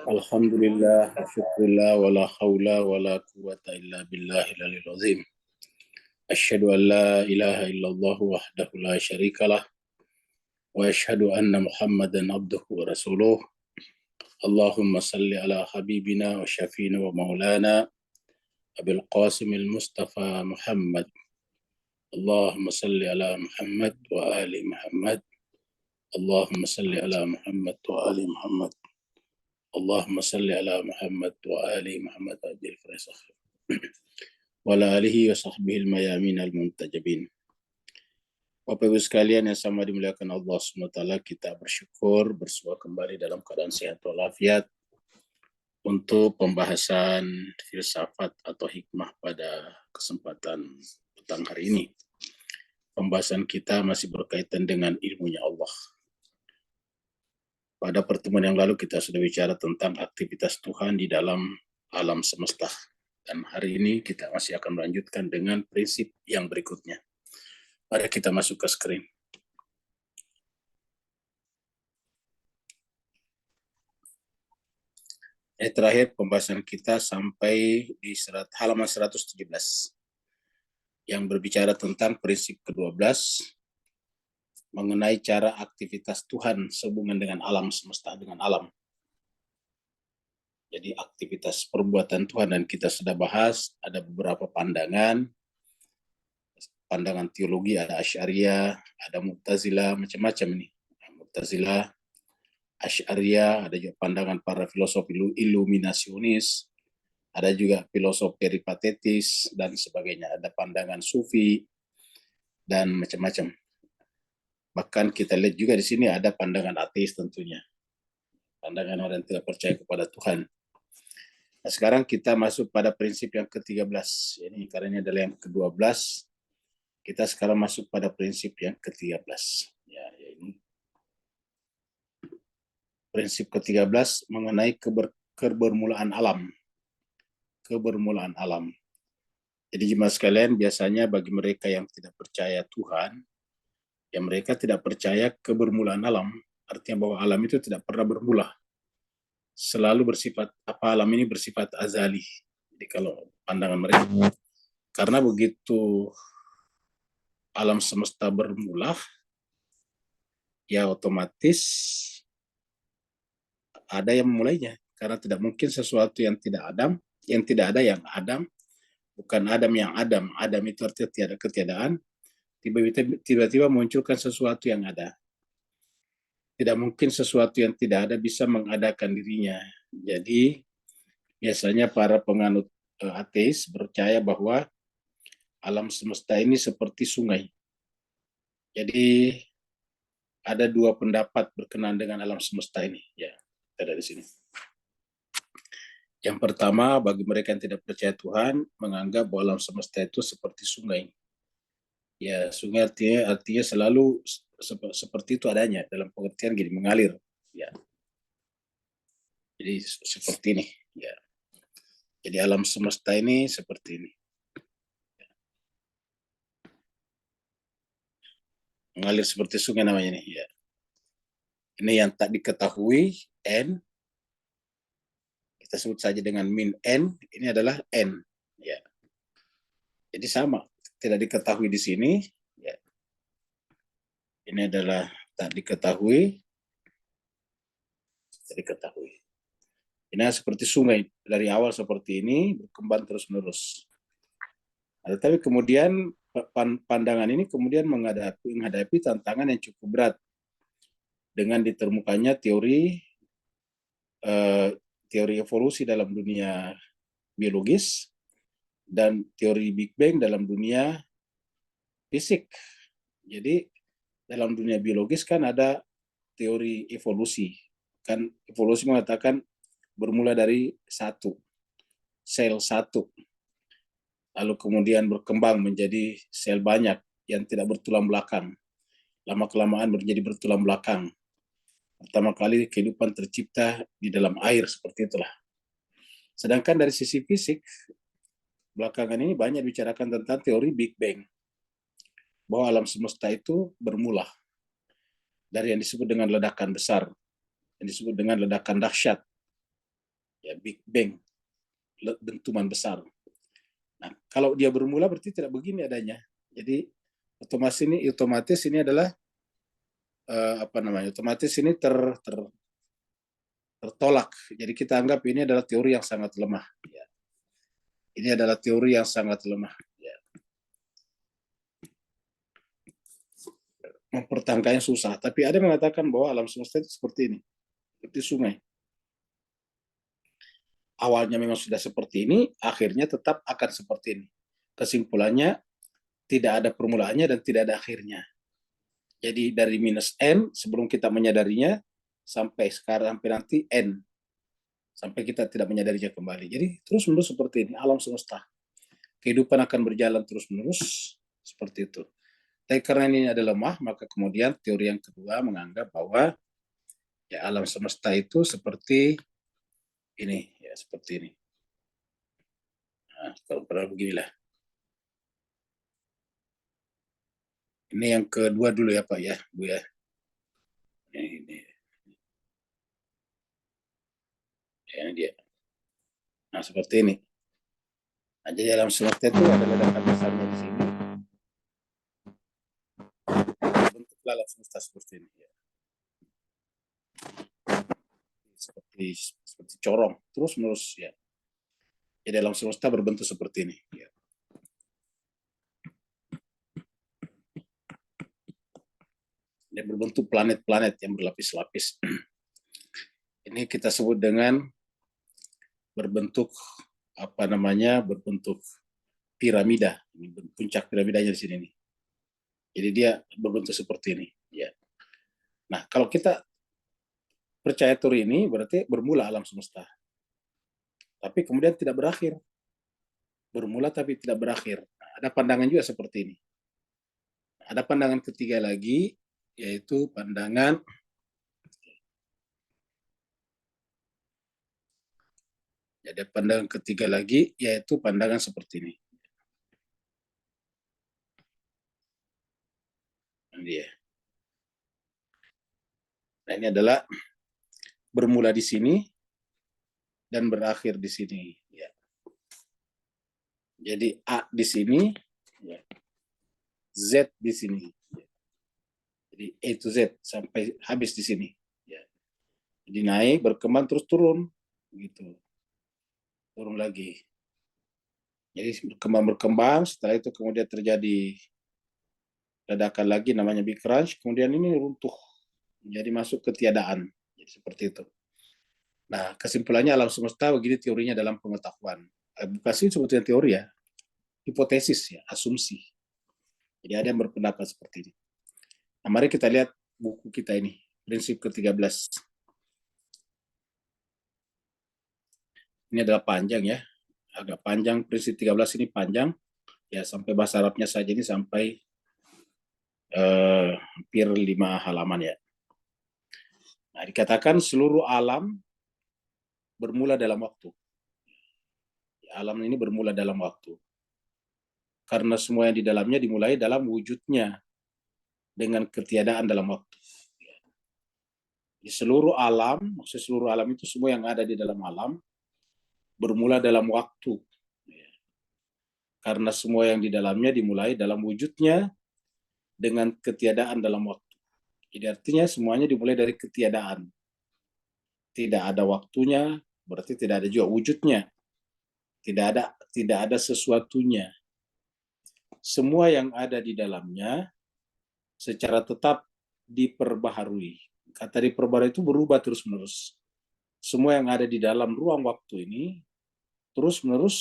Alhamdulillah, syukurillah, wala hawla wala quwata illa billahil aliyil azim. Asyhadu an la ilaha illallah wahdahu la syarikalah wa asyhadu anna Muhammadan abduhu wa rasuluh. Allahumma salli ala habibina wa syafina wa maulana Abil Qasimil Mustafa Muhammad. Allahumma salli ala Muhammad wa ali Muhammad. Allahumma salli ala Muhammad wa ali Muhammad. Allahumma salli ala Muhammad wa ali Muhammad ajil farisah. Wa ala alihi wa sahbihi al-mayamin al-muntajabin. Bapak Ibu sekalian yang sama dimuliakan Allah SWT, kita bersyukur bersua kembali dalam keadaan sehat walafiat untuk pembahasan filsafat atau hikmah pada kesempatan petang hari ini. Pembahasan kita masih berkaitan dengan ilmunya Allah. Pada pertemuan yang lalu kita sudah bicara tentang aktivitas Tuhan di dalam alam semesta. Dan hari ini kita masih akan melanjutkan dengan prinsip yang berikutnya. Mari kita masuk ke screen. Terakhir pembahasan kita sampai di halaman 117 yang berbicara tentang prinsip ke-12 mengenai cara aktivitas Tuhan sehubungan dengan alam semesta, dengan alam. Jadi aktivitas perbuatan Tuhan, dan kita sudah bahas ada beberapa pandangan teologi, ada Asy'ariyah, ada Mu'tazilah, macam-macam ini. Mu'tazilah, Asy'ariyah, ada juga pandangan para filosof iluminasionis, ada juga filosof peripatetis dan sebagainya, ada pandangan sufi dan macam-macam. Bahkan kita lihat juga di sini ada pandangan ateis tentunya, pandangan orang yang tidak percaya kepada Tuhan. Nah, sekarang kita masuk pada prinsip yang ke-13. Ini karena ini adalah yang ke-12. Kita sekarang masuk pada prinsip yang ke-13. Ya, ini prinsip ke-13 mengenai kebermulaan alam. Kebermulaan alam. Jadi jemaah sekalian, biasanya bagi mereka yang tidak percaya Tuhan, ya mereka tidak percaya kebermulaan alam. Artinya bahwa alam itu tidak pernah bermula. Selalu bersifat, alam ini bersifat azali. Jadi kalau pandangan mereka, karena begitu alam semesta bermula, ya otomatis ada yang memulainya. Karena tidak mungkin sesuatu yang tidak ada yang Adam, bukan Adam yang Adam. Adam itu artinya tiada ketiadaan, tiba-tiba munculkan sesuatu yang ada. Tidak mungkin sesuatu yang tidak ada bisa mengadakan dirinya. Jadi biasanya para penganut ateis percaya bahwa alam semesta ini seperti sungai. Jadi ada dua pendapat berkenaan dengan alam semesta ini. Ya, ada di sini. Yang pertama, bagi mereka yang tidak percaya Tuhan, menganggap bahwa alam semesta itu seperti sungai. Ya, sungai artinya selalu seperti itu adanya, dalam pengertian gini, mengalir. Ya. Jadi seperti ini. Ya. Jadi alam semesta ini seperti ini. Mengalir seperti sungai namanya ini. Ya. Ini yang tak diketahui, N. Kita sebut saja dengan min N. Ini adalah N. Ya. Jadi sama. Tidak diketahui di sini. Ya. Ini adalah tak diketahui. Tidak diketahui. Ini seperti sungai. Dari awal seperti ini, berkembang terus-menerus. Nah, tetapi kemudian pandangan ini kemudian menghadapi tantangan yang cukup berat dengan ditemukannya teori evolusi dalam dunia biologis dan teori Big Bang dalam dunia fisik. Jadi dalam dunia biologis kan ada teori evolusi. Kan evolusi mengatakan bermula dari sel satu. Lalu kemudian berkembang menjadi sel banyak yang tidak bertulang belakang. Lama-kelamaan menjadi bertulang belakang. Pertama kali kehidupan tercipta di dalam air, seperti itulah. Sedangkan dari sisi fisik, belakangan ini banyak bicarakan tentang teori Big Bang. Bahwa alam semesta itu bermula dari yang disebut dengan ledakan besar, yang disebut dengan ledakan dahsyat. ya Big Bang, dentuman besar. Nah, kalau dia bermula berarti tidak begini adanya. Jadi otomatis ini adalah otomatis ini tertolak. Jadi kita anggap ini adalah teori yang sangat lemah. Ya. Ini adalah teori yang sangat lemah. Ya. Mempertahankannya susah. Tapi ada yang mengatakan bahwa alam semesta itu seperti ini, seperti sungai. Awalnya memang sudah seperti ini, akhirnya tetap akan seperti ini. Kesimpulannya, tidak ada permulaannya dan tidak ada akhirnya. Jadi dari minus N, sebelum kita menyadarinya, sampai sekarang, sampai nanti N. Sampai kita tidak menyadarinya kembali. Jadi terus-menerus seperti ini, alam semesta. Kehidupan akan berjalan terus-menerus, seperti itu. Tapi karena ini ada lemah, maka kemudian teori yang kedua menganggap bahwa ya alam semesta itu seperti ini, ya seperti ini. Nah, kalau pernah beginilah. Ini yang kedua dulu ya Pak ya, Bu ya. Ini dia. Nah seperti ini. Nah, jadi alam semesta itu ada ledakan besarnya di sini. Bentuk alam semesta seperti ini. Ya. Seperti corong, terus menerus ya. Jadi alam semesta berbentuk seperti ini. Ya. Dia berbentuk planet-planet yang berlapis-lapis. Ini kita sebut dengan berbentuk berbentuk piramida. Ini puncak piramidanya di sini nih. Jadi dia berbentuk seperti ini. Ya. Nah, kalau kita percaya teori ini berarti bermula alam semesta. Tapi kemudian tidak berakhir. Bermula tapi tidak berakhir. Nah, ada pandangan juga seperti ini. Ada pandangan ketiga lagi, yaitu pandangan ada pandangan ketiga lagi, yaitu pandangan seperti ini. Nah, ini adalah bermula di sini dan berakhir di sini. Ya. Jadi A di sini, ya. Z di sini. Ya. Jadi A to Z sampai habis di sini. Ya. Jadi naik, berkembang terus turun, gitu. Turun lagi. Jadi berkembang, setelah itu kemudian terjadi ledakan lagi namanya Big Crunch, kemudian ini runtuh, jadi masuk ketiadaan. Jadi seperti itu. Nah, kesimpulannya alam semesta begini teorinya dalam pengetahuan. Bukan sih sebetulnya teori ya, hipotesis ya, asumsi. Jadi ada yang berpendapat seperti ini. Nah, mari kita lihat buku kita ini, prinsip ke-13. Ini adalah panjang ya, agak panjang, prinsip 13 ini panjang, ya sampai bahasa Arabnya saja ini sampai hampir 5 halaman ya. Nah, dikatakan seluruh alam bermula dalam waktu. Alam ini bermula dalam waktu. Karena semua yang di dalamnya dimulai dalam wujudnya dengan ketiadaan dalam waktu. Di seluruh alam, maksud seluruh alam itu semua yang ada di dalam alam bermula dalam waktu. Karena semua yang di dalamnya dimulai dalam wujudnya dengan ketiadaan dalam waktu. Jadi artinya semuanya dimulai dari ketiadaan. Tidak ada waktunya, berarti tidak ada juga wujudnya. Tidak ada sesuatunya. Semua yang ada di dalamnya secara tetap diperbaharui. Kata diperbaharui itu berubah terus-menerus. Semua yang ada di dalam ruang waktu ini terus-menerus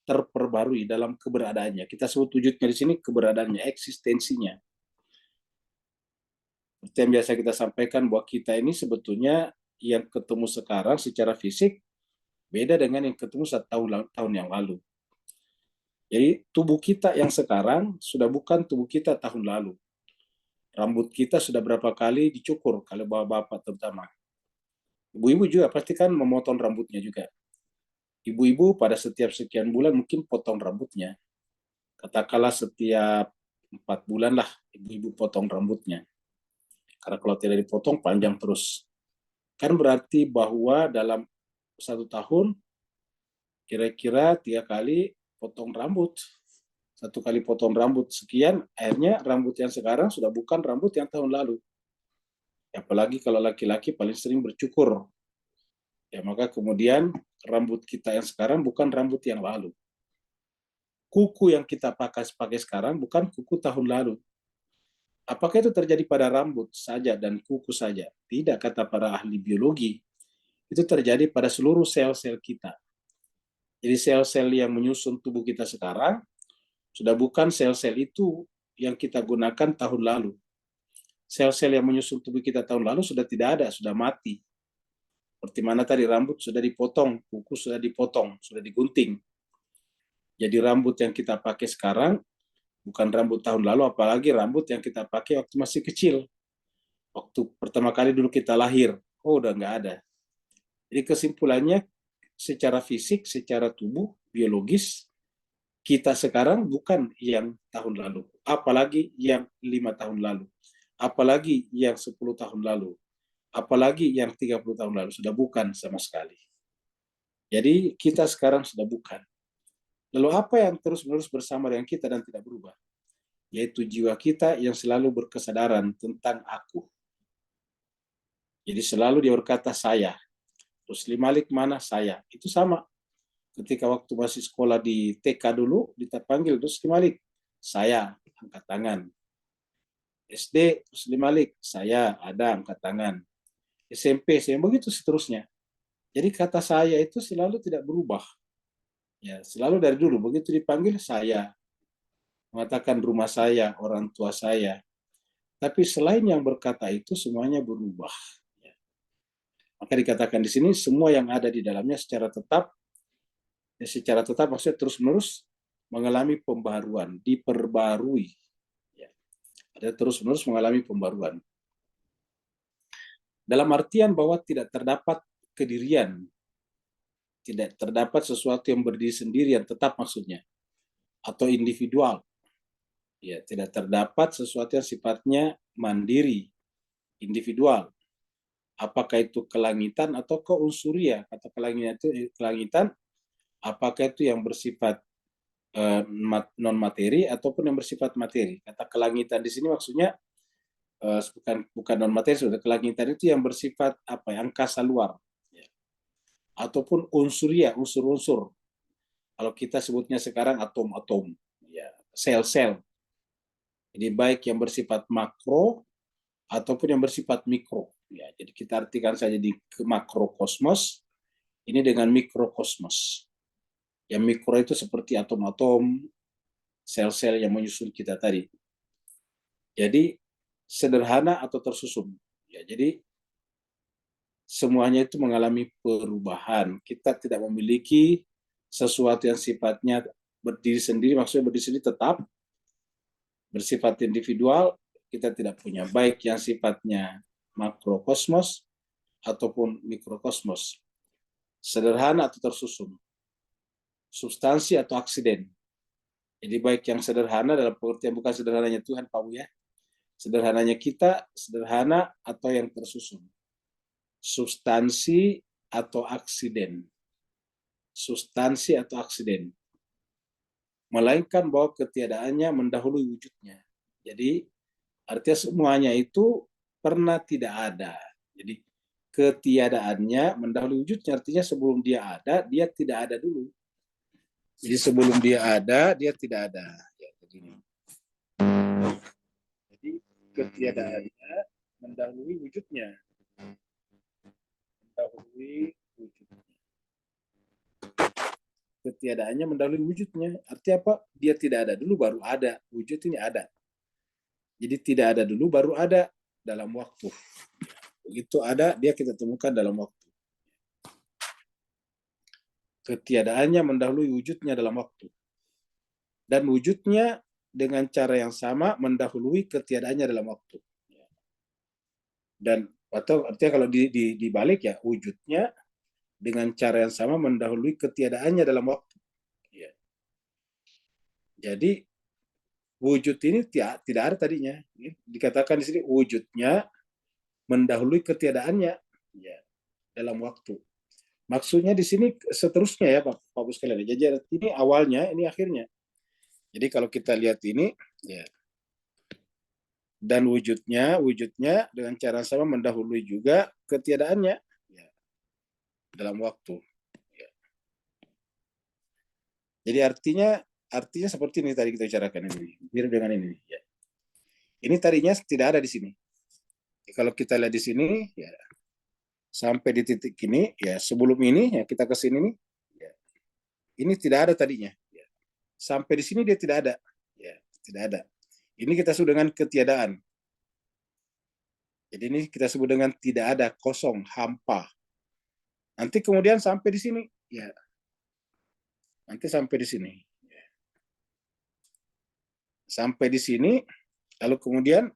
terperbarui dalam keberadaannya. Kita sebut wujudnya di sini keberadaannya, eksistensinya. Seperti yang biasa kita sampaikan bahwa kita ini sebetulnya yang ketemu sekarang secara fisik beda dengan yang ketemu 1 tahun yang lalu. Jadi tubuh kita yang sekarang sudah bukan tubuh kita tahun lalu. Rambut kita sudah berapa kali dicukur, kalau bapak-bapak terutama. Ibu-ibu juga pasti kan memotong rambutnya juga. Ibu-ibu pada setiap sekian bulan mungkin potong rambutnya. Katakanlah setiap 4 bulan lah ibu-ibu potong rambutnya. Karena kalau tidak dipotong panjang terus. Kan berarti bahwa dalam 1 tahun kira-kira 3 kali potong rambut. 1 kali potong rambut sekian, akhirnya rambut yang sekarang sudah bukan rambut yang tahun lalu. Apalagi kalau laki-laki paling sering bercukur. Ya, maka kemudian rambut kita yang sekarang bukan rambut yang lalu. Kuku yang kita pakai sekarang bukan kuku tahun lalu. Apakah itu terjadi pada rambut saja dan kuku saja? Tidak, kata para ahli biologi. Itu terjadi pada seluruh sel-sel kita. Jadi sel-sel yang menyusun tubuh kita sekarang sudah bukan sel-sel itu yang kita gunakan tahun lalu. Sel-sel yang menyusun tubuh kita tahun lalu sudah tidak ada, sudah mati. Seperti mana tadi rambut sudah dipotong, kuku sudah dipotong, sudah digunting. Jadi rambut yang kita pakai sekarang bukan rambut tahun lalu, apalagi rambut yang kita pakai waktu masih kecil. Waktu pertama kali dulu kita lahir, udah nggak ada. Jadi kesimpulannya, secara fisik, secara tubuh, biologis, kita sekarang bukan yang tahun lalu, apalagi yang 5 tahun lalu, apalagi yang 10 tahun lalu, apalagi yang 30 tahun lalu, sudah bukan sama sekali. Jadi kita sekarang sudah bukan. Lalu apa yang terus-menerus bersama dengan kita dan tidak berubah? Yaitu jiwa kita yang selalu berkesadaran tentang aku. Jadi selalu dia berkata saya. Rusli Malik mana saya? Itu sama. Ketika waktu masih sekolah di TK dulu, dipanggil Rusli Malik. Saya, angkat tangan. SD, Rusli Malik. Saya, ada, angkat tangan. SMP, saya begitu seterusnya. Jadi kata saya itu selalu tidak berubah. Ya, selalu dari dulu. Begitu dipanggil, saya. Mengatakan rumah saya, orang tua saya. Tapi selain yang berkata itu, semuanya berubah. Maka dikatakan di sini, semua yang ada di dalamnya secara tetap maksudnya terus-menerus mengalami pembaruan, diperbarui. Ya. Ada terus-menerus mengalami pembaruan. Dalam artian bahwa tidak terdapat kedirian, tidak terdapat sesuatu yang berdiri sendiri yang tetap maksudnya, atau individual. Ya, tidak terdapat sesuatu yang sifatnya mandiri, individual. Apakah itu kelangitan atau keunsuriah? Kata kelangitan, apakah itu yang bersifat non materi ataupun yang bersifat materi? Kata kelangitan di sini maksudnya bukan non materi, sudah kelangitan itu yang bersifat angkasa luar, ya. Ataupun unsuria, unsur-unsur. Kalau kita sebutnya sekarang atom-atom, ya, sel-sel. Jadi baik yang bersifat makro ataupun yang bersifat mikro. Ya, jadi kita artikan saja di makrokosmos ini dengan mikrokosmos. Yang mikro itu seperti atom-atom, sel-sel yang menyusun kita tadi. Jadi sederhana atau tersusun. Ya, jadi semuanya itu mengalami perubahan. Kita tidak memiliki sesuatu yang sifatnya berdiri sendiri, maksudnya berdiri sendiri tetap, bersifat individual, kita tidak punya. Baik yang sifatnya makrokosmos ataupun mikrokosmos. Sederhana atau tersusun. Substansi atau aksiden. Jadi baik yang sederhana dalam pengertian bukan sederhananya Tuhan, Pak ya. Sederhananya kita, sederhana atau yang tersusun. Substansi atau aksiden. Substansi atau aksiden. Melainkan bahwa ketiadaannya mendahului wujudnya. Jadi artinya semuanya itu pernah tidak ada. Jadi ketiadaannya mendahului wujudnya, artinya sebelum dia ada, dia tidak ada dulu. Jadi sebelum dia ada, dia tidak ada. Ya, begini. Jadi ketiadaannya mendahului wujudnya. Mendahului wujudnya. Ketiadaannya mendahului wujudnya. Artinya apa? Dia tidak ada dulu baru ada. Wujud ini ada. Jadi tidak ada dulu baru ada dalam waktu. Begitu ada, dia kita temukan dalam waktu. Ketiadaannya mendahului wujudnya dalam waktu. Dan wujudnya dengan cara yang sama mendahului ketiadaannya dalam waktu. Dan atau artinya kalau dibalik ya, wujudnya dengan cara yang sama mendahului ketiadaannya dalam waktu. Ya. Jadi wujud ini tidak ada tadinya. Dikatakan di sini wujudnya mendahului ketiadaannya, ya, dalam waktu. Maksudnya di sini seterusnya ya Bapak Ibu sekalian. Jadi ini awalnya, ini akhirnya. Jadi kalau kita lihat ini, ya, dan wujudnya dengan cara sama mendahului juga ketiadaannya, ya, dalam waktu. Ya. Jadi artinya seperti ini tadi kita bicarakan ini, mirip dengan ini. Ya. Ini tadinya tidak ada di sini. Kalau kita lihat di sini, ya, sampai di titik ini, ya sebelum ini, ya kita ke sini nih, ya, ini tidak ada tadinya. Ya. Sampai di sini dia tidak ada, ya tidak ada. Ini kita sebut dengan ketiadaan. Jadi ini kita sebut dengan tidak ada, kosong, hampa. Nanti kemudian sampai di sini, ya nanti sampai di sini, ya. Sampai di sini, lalu kemudian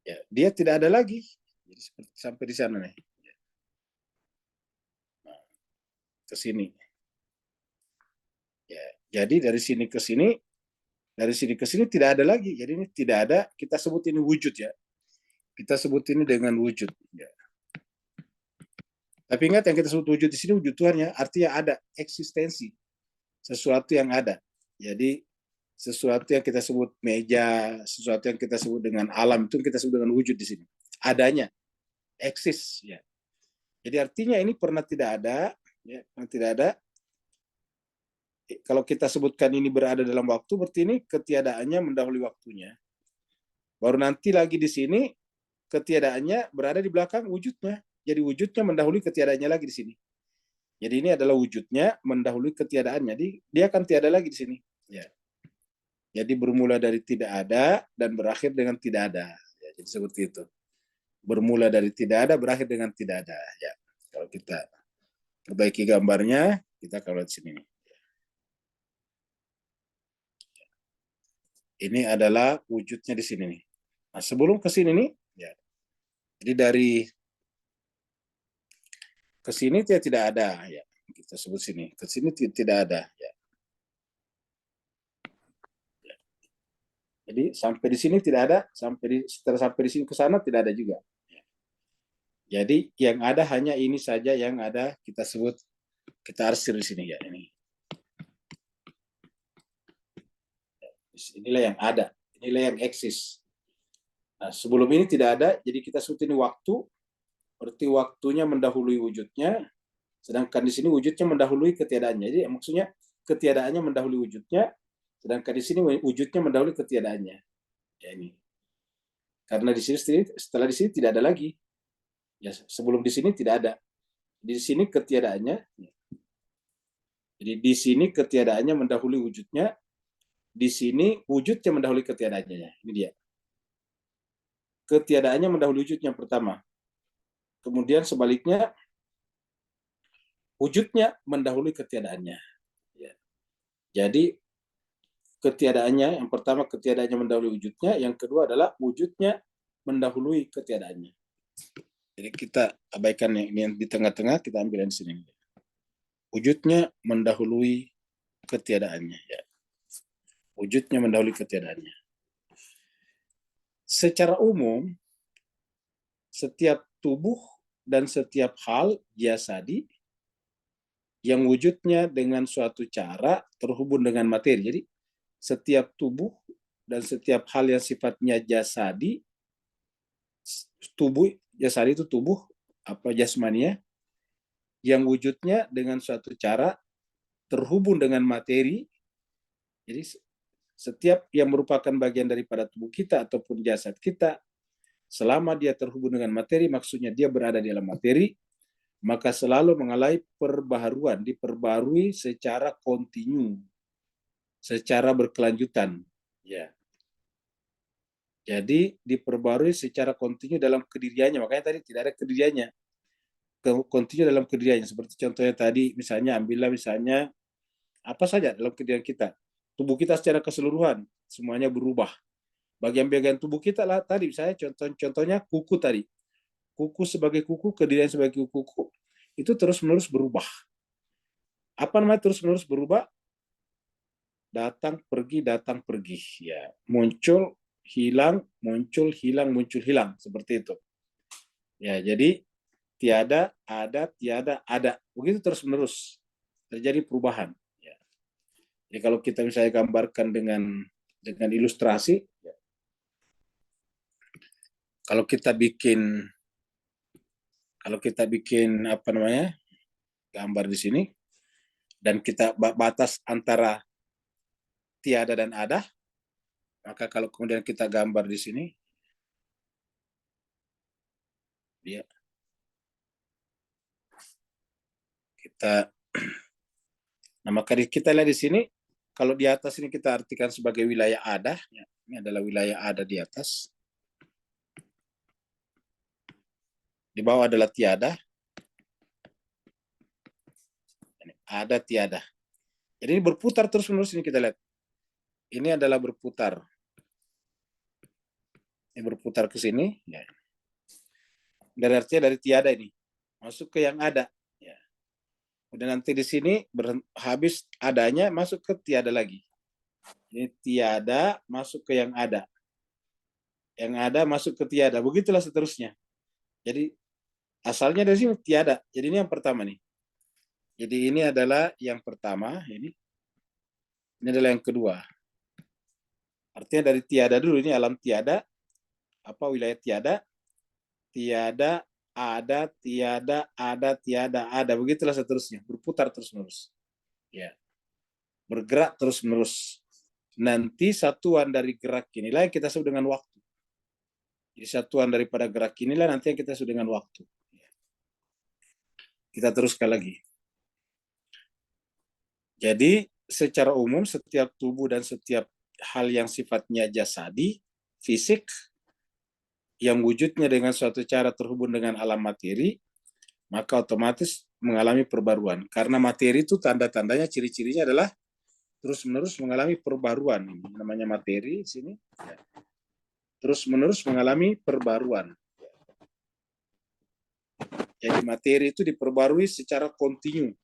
ya dia tidak ada lagi. Jadi seperti sampai di sana nih, nah, ke sini. Ya, jadi dari sini ke sini tidak ada lagi. Jadi ini tidak ada. Kita sebut ini wujud ya. Kita sebut ini dengan wujud. Ya. Tapi ingat yang kita sebut wujud di sini wujud Tuhan ya, artinya ada eksistensi, sesuatu yang ada. Jadi sesuatu yang kita sebut meja, sesuatu yang kita sebut dengan alam itu kita sebut dengan wujud di sini. Adanya, eksis ya. Jadi artinya ini pernah tidak ada, ya, pernah tidak ada. Kalau kita sebutkan ini berada dalam waktu, berarti ini ketiadaannya mendahului waktunya. Baru nanti lagi di sini ketiadaannya berada di belakang wujudnya. Jadi wujudnya mendahului ketiadaannya lagi di sini. Jadi ini adalah wujudnya mendahului ketiadaannya. Jadi dia akan tiada lagi di sini. Ya. Jadi bermula dari tidak ada dan berakhir dengan tidak ada. Ya, jadi seperti itu. Bermula dari tidak ada, berakhir dengan tidak ada. Ya. Kalau kita perbaiki gambarnya, kita kalau di sini. Ini adalah wujudnya di sini nih. Nah, sebelum ke sini nih, ya. Jadi dari ke sini dia tidak ada, ya. Kita sebut sini. Ke sini tidak ada, ya. Jadi sampai di sini tidak ada, setelah sampai di sini ke sana tidak ada juga. Jadi yang ada hanya ini saja yang ada kita sebut, kita arsir di sini ya ini. Inilah yang ada, inilah yang eksis. Nah, sebelum ini tidak ada, jadi kita sebut ini waktu, berarti waktunya mendahului wujudnya, sedangkan di sini wujudnya mendahului ketiadaannya. Jadi maksudnya ketiadaannya mendahului wujudnya, sedangkan di sini wujudnya mendahului ketiadaannya. Ya ini. Karena di sini setelah di sini tidak ada lagi. Ya sebelum di sini tidak ada. Di sini ketiadaannya. Jadi di sini ketiadaannya mendahului wujudnya, di sini wujudnya mendahului ketiadaannya. Ini dia. Ketiadaannya mendahului wujudnya yang pertama. Kemudian sebaliknya wujudnya mendahului ketiadaannya. Ya. Jadi ketiadaannya yang pertama ketiadaannya mendahului wujudnya, yang kedua adalah wujudnya mendahului ketiadaannya. Jadi kita abaikan yang di tengah-tengah, kita ambil yang sini. Wujudnya mendahului ketiadaannya. Ya. Wujudnya mendahului ketiadaannya. Secara umum, setiap tubuh dan setiap hal jasadi yang wujudnya dengan suatu cara terhubung dengan materi. Jadi setiap tubuh dan setiap hal yang sifatnya jasadi, jasadi itu tubuh apa jasmania, yang wujudnya dengan suatu cara terhubung dengan materi. Jadi setiap yang merupakan bagian daripada tubuh kita ataupun jasad kita, selama dia terhubung dengan materi, maksudnya dia berada di dalam materi, maka selalu mengalami perbaharuan, diperbarui secara kontinu, secara berkelanjutan. Ya. Jadi diperbarui secara kontinu dalam kediriannya, makanya tadi tidak ada kediriannya, kontinu dalam kediriannya. Seperti contohnya tadi, misalnya ambillah misalnya apa saja dalam kedirian kita, tubuh kita secara keseluruhan semuanya berubah. Bagian-bagian tubuh kita lah tadi, misalnya contohnya kuku tadi, kuku sebagai kuku, kedirian sebagai kuku, itu terus-menerus berubah. Apa namanya terus-menerus berubah? Datang pergi ya, muncul hilang muncul hilang muncul hilang, seperti itu ya. Jadi tiada, ada, tiada, ada. Begitu terus-menerus terjadi perubahan. Ya. Jadi kalau kita misalnya gambarkan dengan ilustrasi, ya. Kalau kita bikin apa namanya gambar di sini dan kita batas antara tiada dan ada, maka kalau kemudian kita gambar di sini, ya, kita, nah maka kita lihat di sini, kalau di atas ini kita artikan sebagai wilayah ada, ya, ini adalah wilayah ada di atas, di bawah adalah tiada, ada tiada. Jadi ini berputar terus menerus ini kita lihat. Ini adalah berputar. Ini berputar ke sini, ya. Dari artinya dari tiada ini masuk ke yang ada. Ya. Kemudian nanti di sini habis adanya masuk ke tiada lagi. Ini tiada masuk ke yang ada. Yang ada masuk ke tiada. Begitulah seterusnya. Jadi asalnya dari sini tiada. Jadi ini yang pertama nih. Jadi ini adalah yang pertama. Ini adalah yang kedua. Artinya dari tiada dulu, ini alam tiada. Apa wilayah tiada? Tiada, ada, tiada, ada, tiada, ada. Begitulah seterusnya. Berputar terus-menerus. Ya. Bergerak terus-menerus. Nanti satuan dari gerak inilah yang kita sebut dengan waktu. Jadi satuan daripada gerak inilah nanti yang kita sebut dengan waktu. Kita teruskan lagi. Jadi secara umum setiap tubuh dan setiap hal yang sifatnya jasadi, fisik, yang wujudnya dengan suatu cara terhubung dengan alam materi, maka otomatis mengalami perbaruan. Karena materi itu tanda-tandanya, ciri-cirinya adalah terus-menerus mengalami perbaruan. Ini namanya materi di sini. Terus-menerus mengalami perbaruan. Jadi materi itu diperbarui secara kontinu.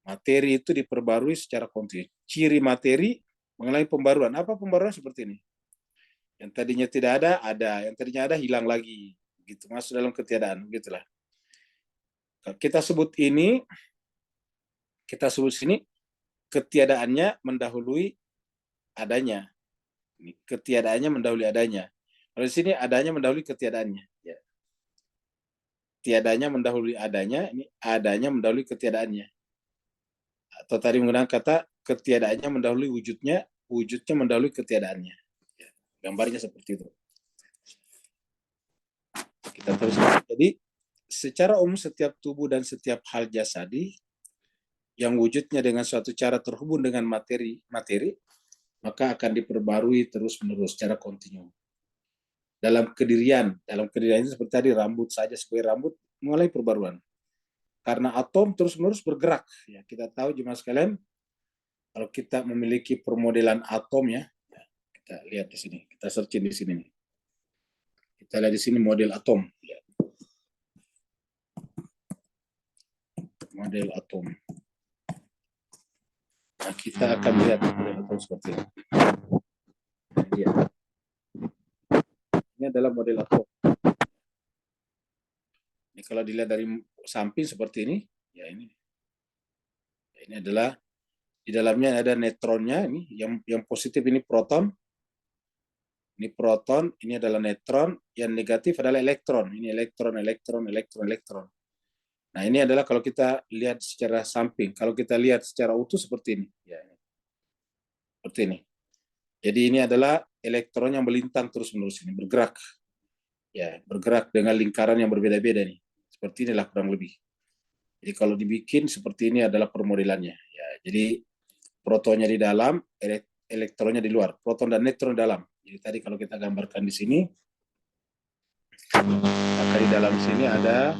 Materi itu diperbarui secara kontinu. Ciri materi mengalami pembaruan. Apa pembaruan seperti ini? Yang tadinya tidak ada, ada. Yang tadinya ada, hilang lagi. Gitu, masuk dalam ketiadaan. Begitulah. Kita sebut sini, ketiadaannya mendahului adanya. Ketiadaannya mendahului adanya. Kalau di sini adanya mendahului ketiadaannya. Ya. Tiadanya mendahului adanya, ini adanya mendahului ketiadaannya. Atau tadi menggunakan kata ketiadaannya mendahului wujudnya, wujudnya mendahului ketiadaannya. Ya. Gambarnya seperti itu. Kita terus. Jadi secara umum setiap tubuh dan setiap hal jasadi yang wujudnya dengan suatu cara terhubung dengan materi, maka akan diperbarui terus-menerus secara kontinu. Dalam kedirian itu seperti tadi rambut saja sebagai rambut mulai perbaruan. Karena atom terus-menerus bergerak. Ya, kita tahu jemaah sekalian, kalau kita memiliki permodelan atom ya, kita lihat di sini, kita searching di sini. Kita lihat di sini model atom. Ya. Model atom. Nah, kita akan lihat model atom seperti ini. Ini adalah model atom. Ini kalau dilihat dari samping seperti ini, ya ini. Ini adalah di dalamnya ada neutronnya, ini yang positif ini proton. Ini proton, ini adalah neutron, yang negatif adalah elektron. Ini elektron. Nah, ini adalah kalau kita lihat secara samping. Kalau kita lihat secara utuh seperti ini. Ya, seperti ini. Jadi ini adalah elektron yang melintang terus-menerus ini, bergerak. Ya, bergerak dengan lingkaran yang berbeda-beda nih. Seperti inilah kurang lebih. Jadi kalau dibikin seperti ini adalah permodelannya. Ya, jadi protonnya di dalam, elektronnya di luar. Proton dan neutron di dalam. Jadi tadi kalau kita gambarkan di sini, maka di dalam sini ada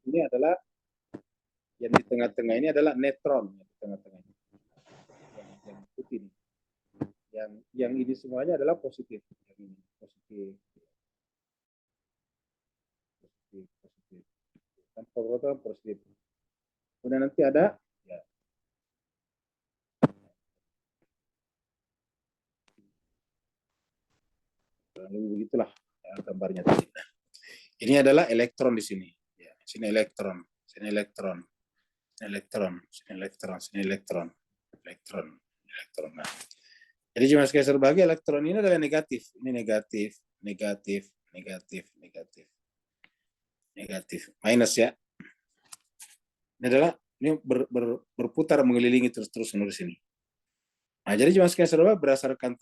ini adalah yang di tengah-tengah ini adalah neutron di tengah-tengah ini. Yang putih ini. Yang ini semuanya adalah positif. Yang ini positif. Kan proton positif. Kemudian nanti ada ya, Begitulah gambarnya tadi. Ini adalah elektron di sini. Ya, sini elektron, sini elektron, sini elektron, sini elektron, sini elektron, elektron, elektron. Nah, jadi cuma sekali serbagi elektron ini adalah negatif. Ini negatif, negatif, negatif, negatif, negatif, minus ya. Ini adalah ini berputar mengelilingi terus menerus ini. Nah, jadi cuma sekali serbagi berdasarkan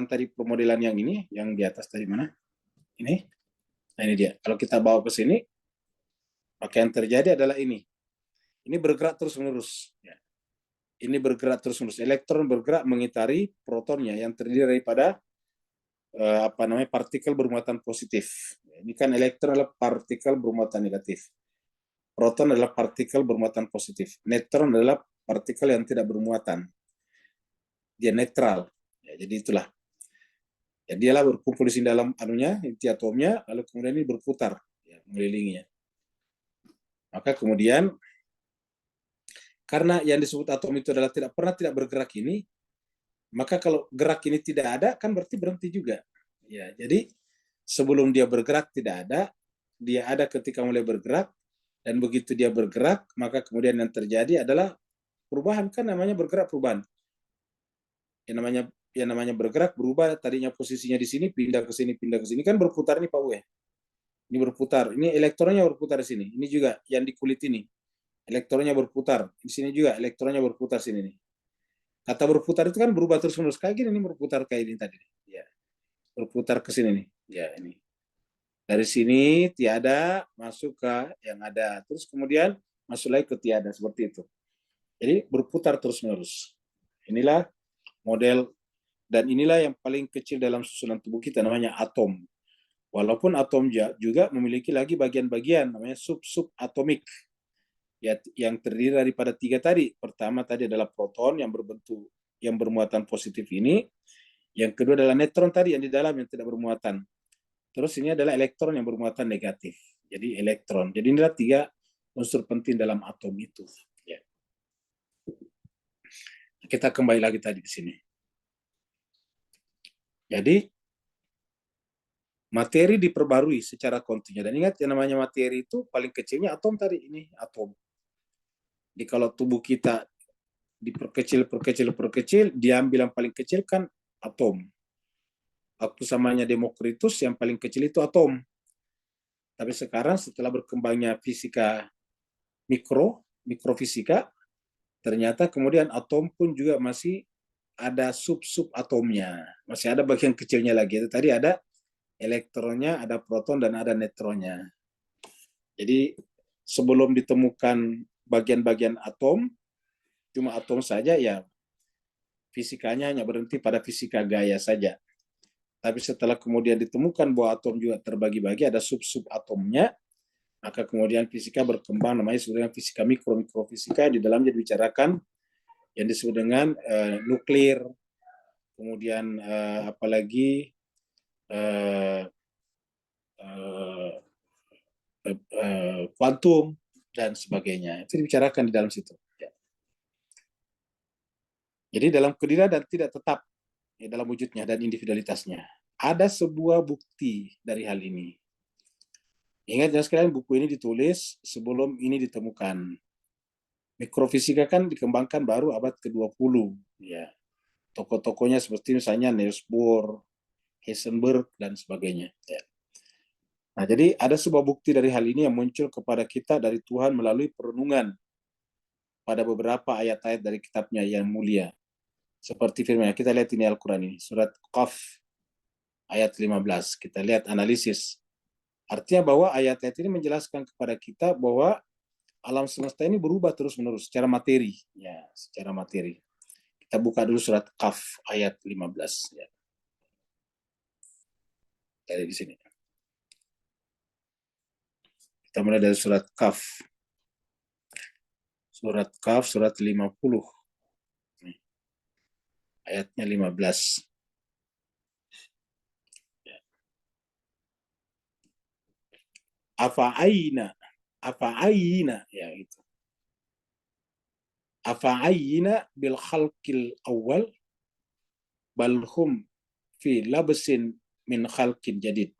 tadi pemodelan yang ini, yang di atas tadi mana? Ini. Nah, ini dia. Kalau kita bawa ke sini, maka yang terjadi adalah ini. Ini bergerak terus-menerus. Ya. Ini bergerak terus-menerus. Elektron bergerak mengitari protonnya yang terdiri daripada partikel bermuatan positif. Ini kan elektron adalah partikel bermuatan negatif. Proton adalah partikel bermuatan positif. Neutron adalah partikel yang tidak bermuatan. Dia netral. Ya, jadi itulah. Ya, dialah berkumpul di sini dalam anunya, inti atomnya, lalu kemudian ini berputar, ya, mengelilinginya. Maka kemudian, karena yang disebut atom itu adalah tidak bergerak ini, maka kalau gerak ini tidak ada, kan berarti berhenti juga. Ya, jadi sebelum dia bergerak tidak ada, dia ada ketika mulai bergerak, dan begitu dia bergerak, maka kemudian yang terjadi adalah perubahan, kan namanya bergerak perubahan. Yang namanya bergerak berubah, tadinya posisinya di sini pindah ke sini kan berputar nih Pak Uwe. Ini berputar, ini elektronnya berputar di sini. Ini juga yang di kulit ini. Elektronnya berputar. Di sini juga elektronnya berputar sini nih. Kata berputar itu kan berubah terus-menerus kayak gini, ini berputar kayak ini tadi. Ya. Berputar ke sini nih. Ya, ini. Dari sini tiada masuk ke yang ada. Terus kemudian masuk lagi ke tiada seperti itu. Jadi berputar terus-menerus. Inilah model, dan inilah yang paling kecil dalam susunan tubuh kita, namanya atom. Walaupun atom juga memiliki lagi bagian-bagian namanya sub-sub atomik, ya, yang terdiri daripada 3 tadi. Pertama tadi adalah proton yang bermuatan positif ini. Yang kedua adalah neutron tadi yang di dalam yang tidak bermuatan. Terus ini adalah elektron yang bermuatan negatif. Jadi elektron. Jadi inilah 3 unsur penting dalam atom itu. Ya. Kita kembali lagi tadi di sini. Jadi materi diperbarui secara kontinu. Dan ingat yang namanya materi itu paling kecilnya atom tadi, ini atom. Jadi kalau tubuh kita diperkecil, diambil yang paling kecil kan atom. Waktu samanya Demokritus yang paling kecil itu atom. Tapi sekarang setelah berkembangnya fisika mikrofisika, ternyata kemudian atom pun juga masih ada sub-sub atomnya. Masih ada bagian kecilnya lagi. Itu tadi ada elektronnya, ada proton, dan ada neutronnya. Jadi sebelum ditemukan bagian-bagian atom, cuma atom saja, ya fisikanya hanya berhenti pada fisika gaya saja. Tapi setelah kemudian ditemukan bahwa atom juga terbagi-bagi, ada sub-sub atomnya, maka kemudian fisika berkembang, namanya sebenarnya fisika mikrofisika. Di dalamnya dibicarakan yang disebut dengan nuklir, kemudian apalagi kuantum dan sebagainya. Itu dibicarakan di dalam situ. Ya. Jadi dalam kedirian dan tidak tetap, ya, dalam wujudnya dan individualitasnya. Ada sebuah bukti dari hal ini. Ingat ya sekalian, buku ini ditulis sebelum ini ditemukan. Mikrofisika kan dikembangkan baru abad ke-20. Ya. Tokoh-tokohnya seperti misalnya Niels Bohr, Heisenberg, dan sebagainya. Ya. Nah, jadi ada sebuah bukti dari hal ini yang muncul kepada kita dari Tuhan melalui perenungan pada beberapa ayat-ayat dari kitabnya yang mulia. Seperti firman, kita lihat ini Al-Quran ini, surat Qaf ayat 15. Kita lihat analisis. Artinya bahwa ayat-ayat ini menjelaskan kepada kita bahwa alam semesta ini berubah terus-menerus secara materi. Ya, secara materi. Kita buka dulu surat Qaf ayat 15. Ya. Dari di sini. Kita mulai dari surat Qaf. Surat Qaf, surat 50. Ayatnya 15. Afa'ayna, ya itu. Afa'ayna bil khalqil awal balhum fi labesin min khalqin jadid.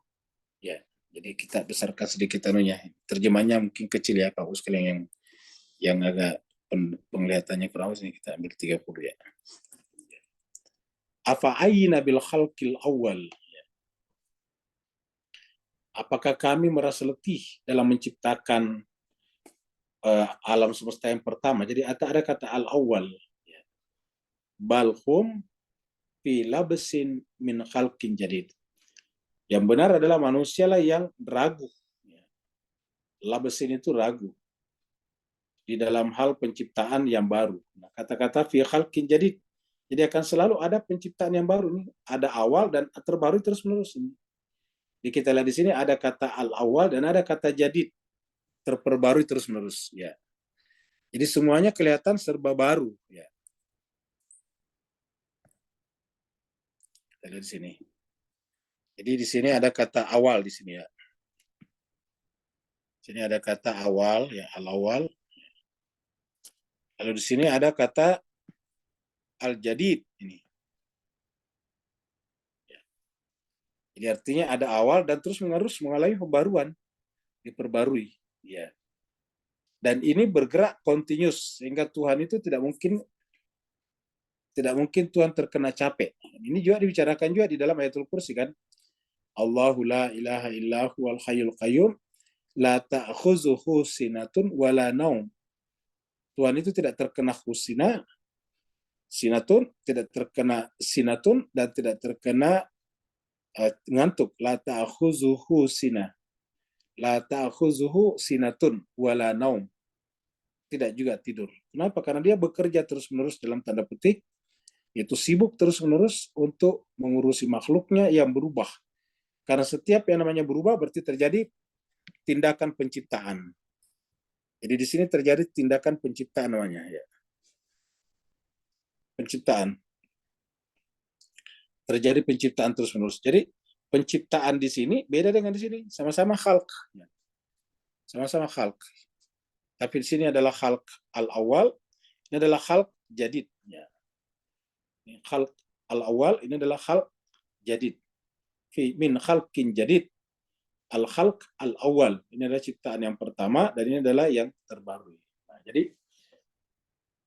Ya, jadi kita besarkan sedikit anunya. Terjemahnya mungkin kecil ya Pak sekalian yang agak penglihatannya kurang ini kita ambil 30 ya. Afa ayina bil khalqil awal. Apakah kami merasa letih dalam menciptakan alam semesta yang pertama? Jadi ada kata al-awwal. Balhum fi labesin min khalqin jadid. Yang benar adalah manusia lah yang ragu. Labesin itu ragu di dalam hal penciptaan yang baru. Nah, kata-kata fi khalqin jadid. Jadi akan selalu ada penciptaan yang baru nih. Ada awal dan terbaru terus menerus ini. Jadi kita lihat di sini ada kata al-awal dan ada kata jadid, terperbarui terus menerus ya. Jadi semuanya kelihatan serba baru ya. Kita lihat di sini. Jadi di sini ada kata awal di sini ya. Di sini ada kata awal ya, al-awal. Lalu di sini ada kata al-jadid ini. Ya. Jadi artinya ada awal dan terus menerus mengalami pembaruan, diperbarui ya. Dan ini bergerak continuous sehingga Tuhan itu tidak mungkin Tuhan terkena capek. Ini juga dibicarakan juga di dalam ayatul kursi kan. Allahu la ilaha illahu wal hayyul qayyum la ta'khuzuhu sinatun wala naum. Tuhan itu tidak terkena sinatun, tidak terkena sinatun dan tidak terkena ngantuk. La ta'khuzuhu sinah. La ta'khuzuhu sinatun wala naum. Tidak juga tidur. Kenapa? Karena dia bekerja terus-menerus dalam tanda petik, yaitu sibuk terus-menerus untuk mengurusi makhluknya yang berubah. Karena setiap yang namanya berubah berarti terjadi tindakan penciptaan. Jadi di sini terjadi tindakan penciptaan namanya ya. Penciptaan. Terjadi penciptaan terus-menerus. Jadi penciptaan di sini beda dengan di sini, sama-sama khalq. Sama-sama khalq. Tapi di sini adalah khalq al-awal, ini adalah khalq jadid. Ya. Khalq al-awal ini adalah khalq jadid. Min khalqin jadid. Al-khalq al-awal. Ini adalah ciptaan yang pertama dan ini adalah yang terbaru. Nah, jadi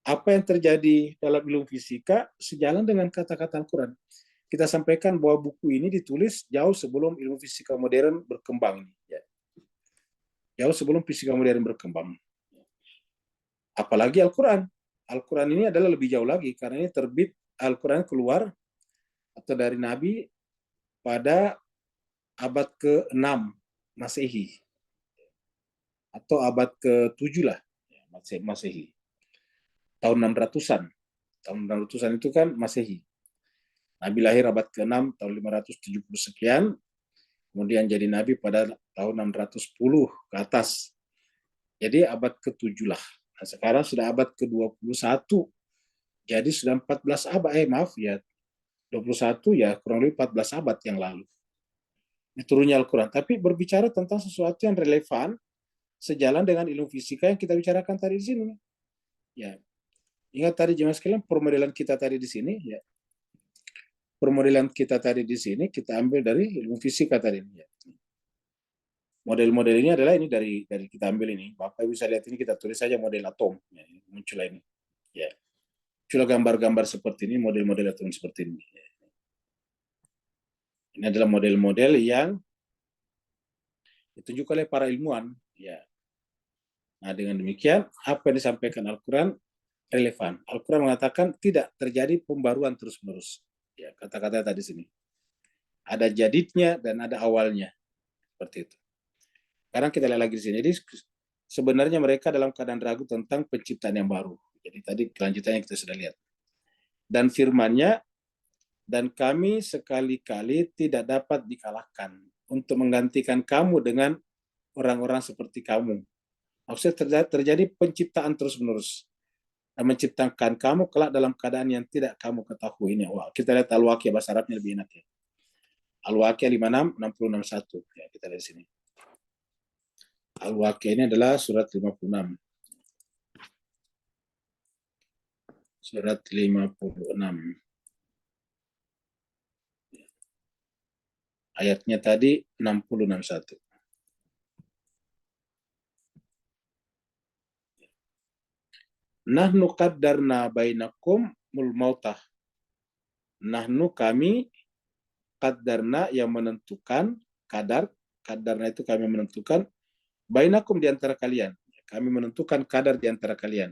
apa yang terjadi dalam ilmu fisika sejalan dengan kata-kata Al-Quran. Kita sampaikan bahwa buku ini ditulis jauh sebelum ilmu fisika modern berkembang. Ya. Jauh sebelum fisika modern berkembang. Apalagi Al-Quran. Al-Quran ini adalah lebih jauh lagi karena ini terbit Al-Quran keluar atau dari Nabi pada abad ke-6 Masehi atau abad ke-7 lah Masehi. Tahun 600-an. Tahun 600-an itu kan Masehi. Nabi lahir abad ke-6 tahun 570 sekian, kemudian jadi Nabi pada tahun 610 ke atas. Jadi abad ke-7 lah. Nah, sekarang sudah abad ke-21. Jadi sudah 14 abad, maaf ya, 21 ya kurang lebih 14 abad yang lalu. Ini turunnya Al-Quran. Tapi berbicara tentang sesuatu yang relevan, sejalan dengan ilmu fisika yang kita bicarakan tadi di sini. Ya, ingat tadi jemaah sekalian permodelan kita tadi di sini, ya. Permodelan kita tadi di sini kita ambil dari ilmu fisika tadi. Ya. Model-model ini adalah ini dari kita ambil ini. Bapak bisa lihat ini kita tulis saja model atom. Ya, muncul ini. Ya. Muncul gambar-gambar seperti ini, model-model atom seperti ini. Ya. Ini adalah model-model yang ditunjukkan oleh para ilmuwan. Ya. Nah, dengan demikian apa yang disampaikan Al-Quran relevan. Al-Quran mengatakan tidak terjadi pembaruan terus-menerus. Ya, kata-kata tadi sini. Ada jadidnya dan ada awalnya. Seperti itu. Sekarang kita lihat lagi di sini. Jadi sebenarnya mereka dalam keadaan ragu tentang penciptaan yang baru. Jadi tadi kelanjutannya kita sudah lihat. Dan firman-Nya, dan kami sekali-kali tidak dapat dikalahkan untuk menggantikan kamu dengan orang-orang seperti kamu. Maksudnya terjadi penciptaan terus-menerus. Dan menciptakan kamu kelak dalam keadaan yang tidak kamu ketahui. Ini, wah, kita lihat Al-Waqiah, bahasa Arabnya lebih enak ya. Al-Waqiah 56, 60, 61. Ya, kita lihat di sini. Al-Waqiah ini adalah surat 56. Surat 56. Ayatnya tadi 60-61. Nahnu qaddarna bainakum mul mautah. Nahnu kami, qaddarna yang menentukan, kadarna itu kami menentukan, bainakum di antara kalian. Kami menentukan kadar di antara kalian.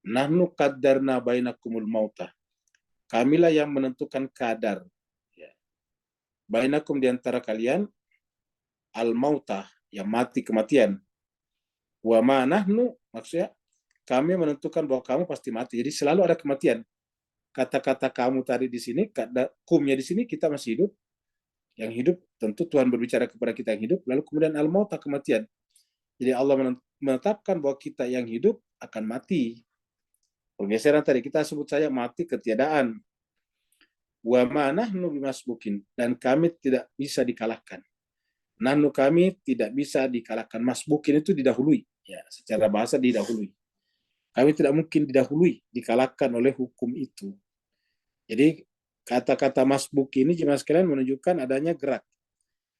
Nahnu qaddarna bainakumul mautah. Kamilah yang menentukan kadar. Bainakum di antara kalian al mautah, yang mati, kematian. Wa ma nahnu, maksudnya kami menentukan bahwa kamu pasti mati. Jadi selalu ada kematian. Kata-kata kamu tadi di sini, kumnya di sini kita masih hidup. Yang hidup tentu Tuhan berbicara kepada kita yang hidup, lalu kemudian al mautah, kematian. Jadi Allah menetapkan bahwa kita yang hidup akan mati. Pergeseran tadi kita sebut saja mati, ketiadaan. Wa ma nahnu bimasbukin, dan kami tidak bisa dikalahkan. Nahnu kami tidak bisa dikalahkan. Masbukin itu didahului. Ya, secara bahasa didahului. Kami tidak mungkin didahului, dikalahkan oleh hukum itu. Jadi kata-kata masbuk ini jemaah sekalian menunjukkan adanya gerak.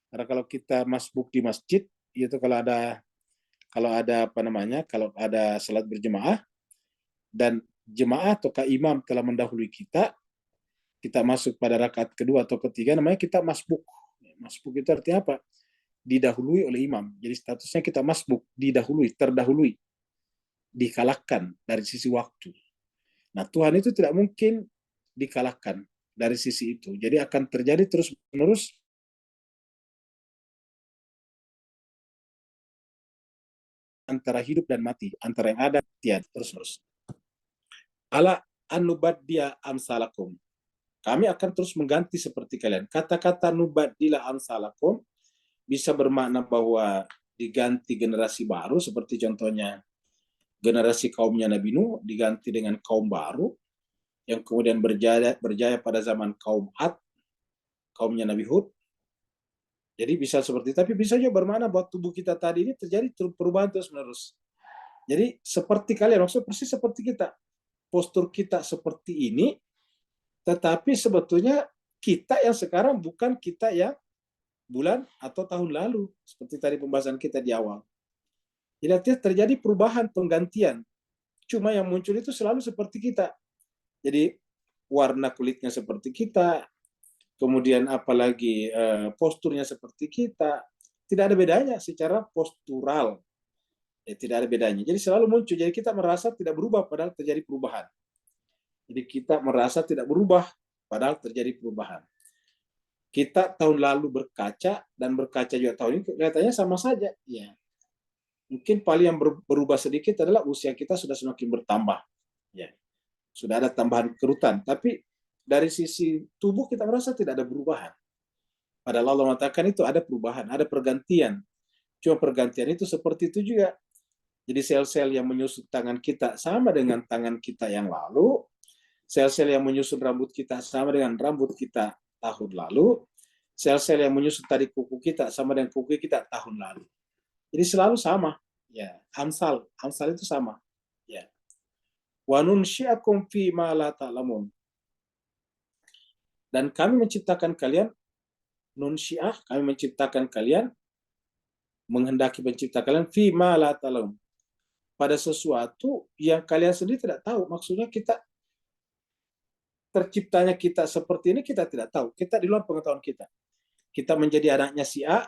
Karena kalau kita masbuk di masjid, itu kalau ada salat berjemaah dan jemaah atau imam telah mendahului kita masuk pada rakaat kedua atau ketiga, namanya kita masbuk. Masbuk itu artinya apa? Didahului oleh imam. Jadi statusnya kita masbuk, didahului, terdahului, dikalahkan dari sisi waktu. Nah, Tuhan itu tidak mungkin dikalahkan dari sisi itu. Jadi akan terjadi terus-menerus antara hidup dan mati, antara yang ada tiada, terus-menerus. Ala anubaddia amsalakum. Kami akan terus mengganti seperti kalian. Kata-kata nubaddila amsalakum bisa bermakna bahwa diganti generasi baru, seperti contohnya generasi kaumnya Nabi Nuh diganti dengan kaum baru yang kemudian berjaya pada zaman kaum Ad, kaumnya Nabi Hud. Jadi bisa seperti itu, tapi bisa juga bermakna bahwa tubuh kita tadi ini terjadi perubahan terus-menerus. Jadi seperti kalian, maksudnya persis seperti kita. Postur kita seperti ini, tetapi sebetulnya kita yang sekarang bukan kita yang bulan atau tahun lalu, seperti tadi pembahasan kita di awal. Jadi artinya terjadi perubahan, penggantian. Cuma yang muncul itu selalu seperti kita. Jadi warna kulitnya seperti kita, kemudian apalagi posturnya seperti kita, tidak ada bedanya secara postural. Tidak ada bedanya. Jadi selalu muncul. Jadi kita merasa tidak berubah padahal terjadi perubahan. Jadi kita merasa tidak berubah padahal terjadi perubahan. Kita tahun lalu berkaca dan berkaca juga tahun ini kelihatannya sama saja. Ya. Mungkin paling yang berubah sedikit adalah usia kita sudah semakin bertambah. Ya. Sudah ada tambahan kerutan. Tapi dari sisi tubuh kita merasa tidak ada perubahan. Padahal Allah mengatakan itu ada perubahan, ada pergantian. Cuma pergantian itu seperti itu juga. Jadi sel-sel yang menyusut tangan kita sama dengan tangan kita yang lalu. Sel-sel yang menyusun rambut kita sama dengan rambut kita tahun lalu. Sel-sel yang menyusun tadi kuku kita sama dengan kuku kita tahun lalu. Jadi selalu sama. Ya, amsal itu sama. Ya. Wa nunsyi'akum fi ma la ta'lamun. Dan kami menciptakan kalian, nunsyi'ah, kami menciptakan kalian, menghendaki mencipta kalian fi ma la ta'lamun. Pada sesuatu yang kalian sendiri tidak tahu. Maksudnya kita terciptanya kita seperti ini kita tidak tahu. Kita di luar pengetahuan kita. Kita menjadi anaknya si A,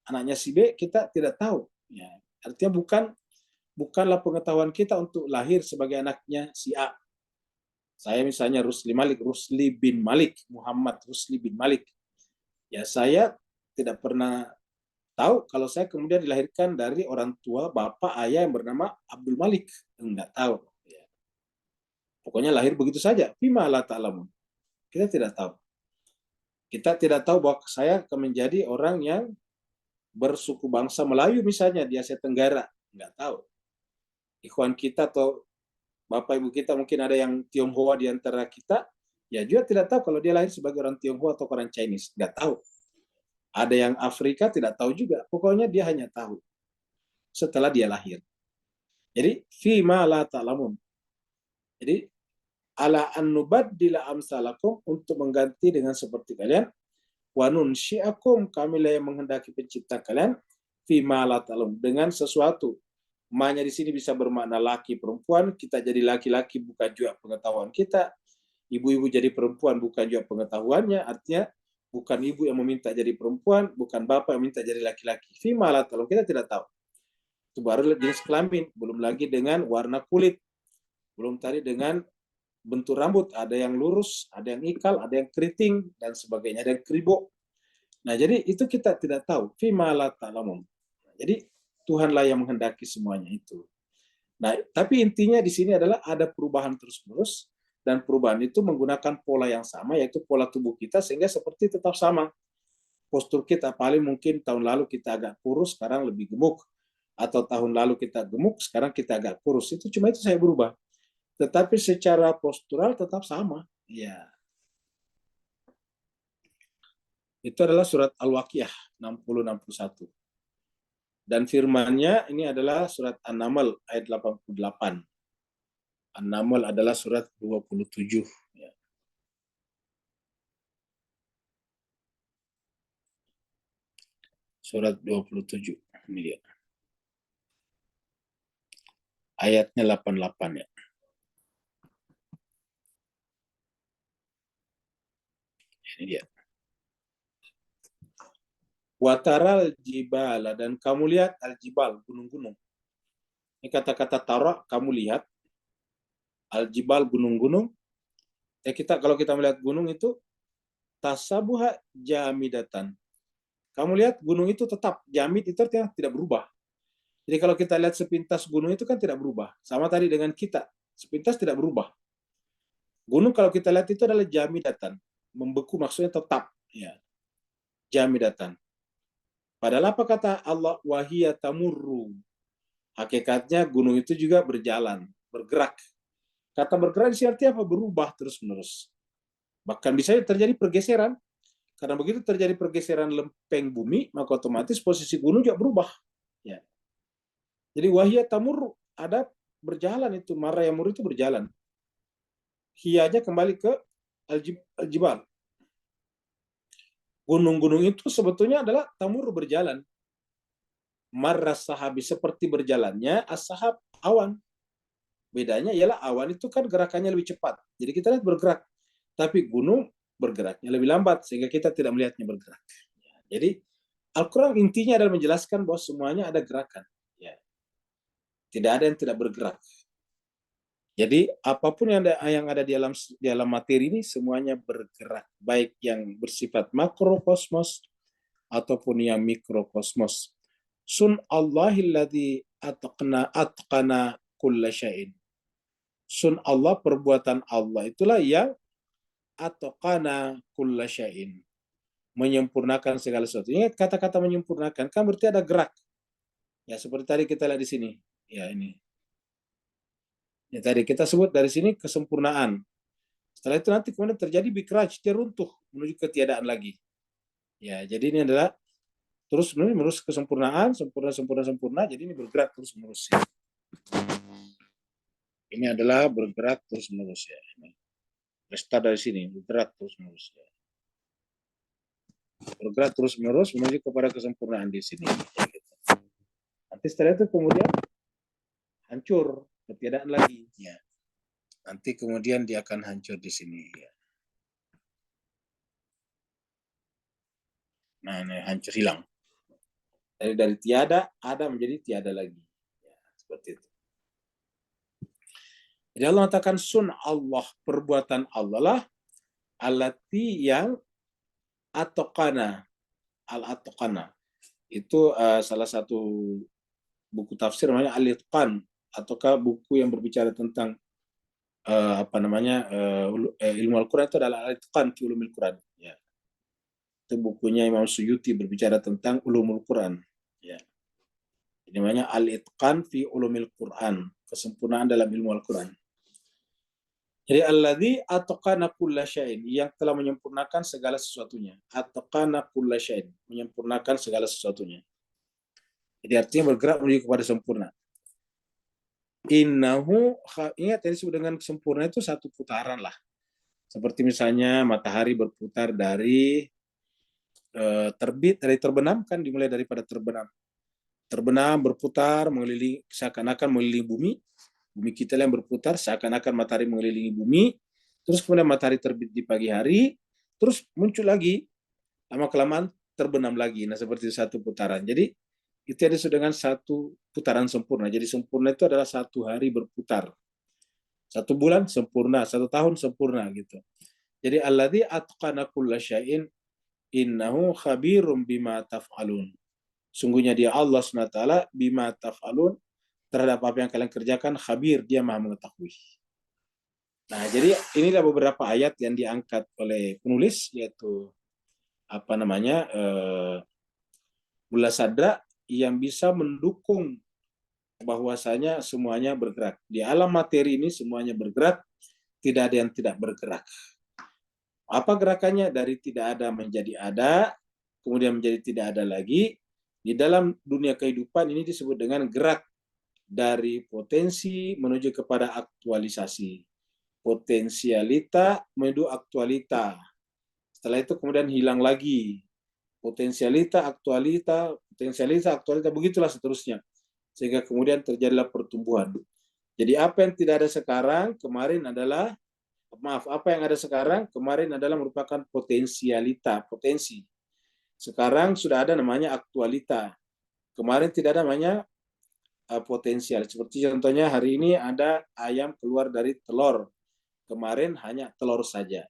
anaknya si B, kita tidak tahu. Ya, artinya bukanlah pengetahuan kita untuk lahir sebagai anaknya si A. Saya misalnya Rusli bin Malik, Muhammad Rusli bin Malik. Ya saya tidak pernah tahu kalau saya kemudian dilahirkan dari orang tua, bapak, ayah yang bernama Abdul Malik. Enggak tahu. Ya. Pokoknya lahir begitu saja. Fima la ta'lamun. Kita tidak tahu. Kita tidak tahu bahwa saya akan menjadi orang yang bersuku bangsa Melayu misalnya di Asia Tenggara. Enggak tahu. Ikhwan kita atau bapak ibu kita mungkin ada yang Tionghoa di antara kita, ya juga tidak tahu kalau dia lahir sebagai orang Tionghoa atau orang Chinese. Enggak tahu. Ada yang Afrika tidak tahu juga. Pokoknya dia hanya tahu setelah dia lahir. Jadi, fima la ta'lamun. Jadi, ala an nubaddila amsalakum, untuk mengganti dengan seperti kalian, wa nunsyi'akum, kamilah yang menghendaki pencipta kalian, fima la ta'lamun, dengan sesuatu. Ma-nya di sini bisa bermakna laki perempuan, kita jadi laki-laki bukan juga pengetahuan kita, ibu-ibu jadi perempuan bukan juga pengetahuannya, artinya bukan ibu yang meminta jadi perempuan, bukan bapak yang minta jadi laki-laki. Fima la ta'lamun, kita tidak tahu. Itu baru jenis kelamin, belum lagi dengan warna kulit, belum tadi dengan bentuk rambut, ada yang lurus, ada yang ikal, ada yang keriting, dan sebagainya, ada yang keribuk. Nah, jadi itu kita tidak tahu. Fima la ta'lamun. Jadi Tuhanlah yang menghendaki semuanya itu. Nah, tapi intinya di sini adalah ada perubahan terus-menerus, dan perubahan itu menggunakan pola yang sama, yaitu pola tubuh kita, sehingga seperti tetap sama. Postur kita paling mungkin tahun lalu kita agak kurus, sekarang lebih gemuk. Atau tahun lalu kita gemuk, sekarang kita agak kurus. Itu cuma itu saya berubah. Tetapi secara postural tetap sama. Ya. Itu adalah surat Al-Waqiah 60-61. Dan firman-Nya ini adalah surat An-Naml ayat 88. An-Naml adalah surat 27. Ya. Surat 27. Ini dia. Ayatnya 88 ya. Ini dia. Wataral jibala, dan kamu lihat al-jibal, gunung-gunung. Ini kata-kata tara, kamu lihat. Al-jibal, gunung-gunung. Ya, kalau kita melihat gunung itu tasabuha jamidatan. Kamu lihat gunung itu tetap jamid, itu artinya tidak berubah. Jadi kalau kita lihat sepintas gunung itu kan tidak berubah. Sama tadi dengan kita, sepintas tidak berubah. Gunung kalau kita lihat itu adalah jamidatan, membeku, maksudnya tetap. Ya, jamidatan. Padahal apa kata Allah? Wahiyya tamurru. Hakikatnya gunung itu juga berjalan, bergerak. Kata bergerak di sini artinya apa? Berubah terus-menerus. Bahkan bisa terjadi pergeseran. Karena begitu terjadi pergeseran lempeng bumi, maka otomatis posisi gunung juga berubah. Ya. Jadi wahiyya tamurru, ada berjalan itu, marra yamur itu berjalan. Hiyanya kembali ke al-jibal. Gunung-gunung itu sebetulnya adalah tamur berjalan. Marra sahabi, seperti berjalannya as-sahab, awan. Bedanya ialah awan itu kan gerakannya lebih cepat. Jadi kita lihat bergerak. Tapi gunung bergeraknya lebih lambat, sehingga kita tidak melihatnya bergerak. Jadi Al-Quran intinya adalah menjelaskan bahwa semuanya ada gerakan. Ya. Tidak ada yang tidak bergerak. Jadi apapun yang ada di dalam materi ini semuanya bergerak, baik yang bersifat makrokosmos ataupun yang mikrokosmos. Sun Allahilladzi atqana kulla syai'in. Sun Allah, perbuatan Allah itulah yang atqana kulla syai'in, menyempurnakan segala sesuatu. Ingat kata-kata menyempurnakan kan berarti ada gerak. Ya seperti tadi kita lihat di sini. Ya ini. Ya, tadi kita sebut dari sini kesempurnaan. Setelah itu nanti kemudian terjadi bikraj, dia runtuh menuju ketiadaan lagi. Ya, jadi ini adalah terus menerus kesempurnaan, sempurna. Jadi ini bergerak terus menerus. Ya. Ini adalah bergerak terus menerus ya. Restart dari sini, bergerak terus menerus ya. Bergerak terus menerus menuju kepada kesempurnaan di sini. Ya, gitu. Nanti setelah itu kemudian hancur, ketiadaan lagi. Ya. Nanti kemudian dia akan hancur di sini. Ya. Nah, ini hancur, hilang. Dari tiada ada menjadi tiada lagi. Ya, seperti itu. Jadi Allah mengatakan sun Allah, perbuatan Allah lah, alati yang atokana, al-atokana. Itu salah satu buku tafsir namanya Al-Itqan, ataukah buku yang berbicara tentang ilmu Al-Quran itu adalah Al-Itqan fi Ulumil Quran. Ya. Itu bukunya Imam Suyuti berbicara tentang ulumul Quran. Ya. Ini namanya Al-Itqan fi Ulumil Quran, kesempurnaan dalam ilmu Al-Quran. Jadi alladzi atqana kulla syai'in, yang telah menyempurnakan segala sesuatunya. Atqana kulla syai'in, menyempurnakan segala sesuatunya. Jadi artinya bergerak menuju kepada sempurna. Innahu, ingat yang disebut dengan sempurna itu satu putaran lah. Seperti misalnya matahari berputar dari terbit, dari terbenam kan, dimulai daripada terbenam. Terbenam, berputar, mengelilingi, seakan-akan mengelilingi bumi. Bumi kita yang berputar, seakan-akan matahari mengelilingi bumi. Terus kemudian matahari terbit di pagi hari, terus muncul lagi, lama-kelamaan terbenam lagi. Nah, seperti satu putaran. Jadi, itu yang disebut dengan satu putaran sempurna. Jadi, sempurna itu adalah satu hari berputar. Satu bulan sempurna, satu tahun sempurna gitu. Jadi, alladzi atqana kulla syai'in innahu khabirum bima taf'alun. Sungguhnya dia Allah SWT bima taf'alun, terhadap apa yang kalian kerjakan, khabir, dia maha mengetahui. Nah, jadi inilah beberapa ayat yang diangkat oleh penulis, yaitu apa namanya, Mullah Sadra, yang bisa mendukung bahwasanya semuanya bergerak. Di alam materi ini semuanya bergerak, tidak ada yang tidak bergerak. Apa gerakannya? Dari tidak ada menjadi ada, kemudian menjadi tidak ada lagi. Di dalam dunia kehidupan ini disebut dengan gerak dari potensi menuju kepada aktualisasi. Potensialita menuju aktualita. Setelah itu kemudian hilang lagi. Potensialita, aktualita, begitulah seterusnya. Sehingga kemudian terjadilah pertumbuhan. Jadi apa yang tidak ada sekarang, kemarin adalah, apa yang ada sekarang, kemarin adalah merupakan potensialita, potensi. Sekarang sudah ada namanya aktualita. Kemarin tidak ada namanya potensial. Seperti contohnya hari ini ada ayam keluar dari telur. Kemarin hanya telur saja.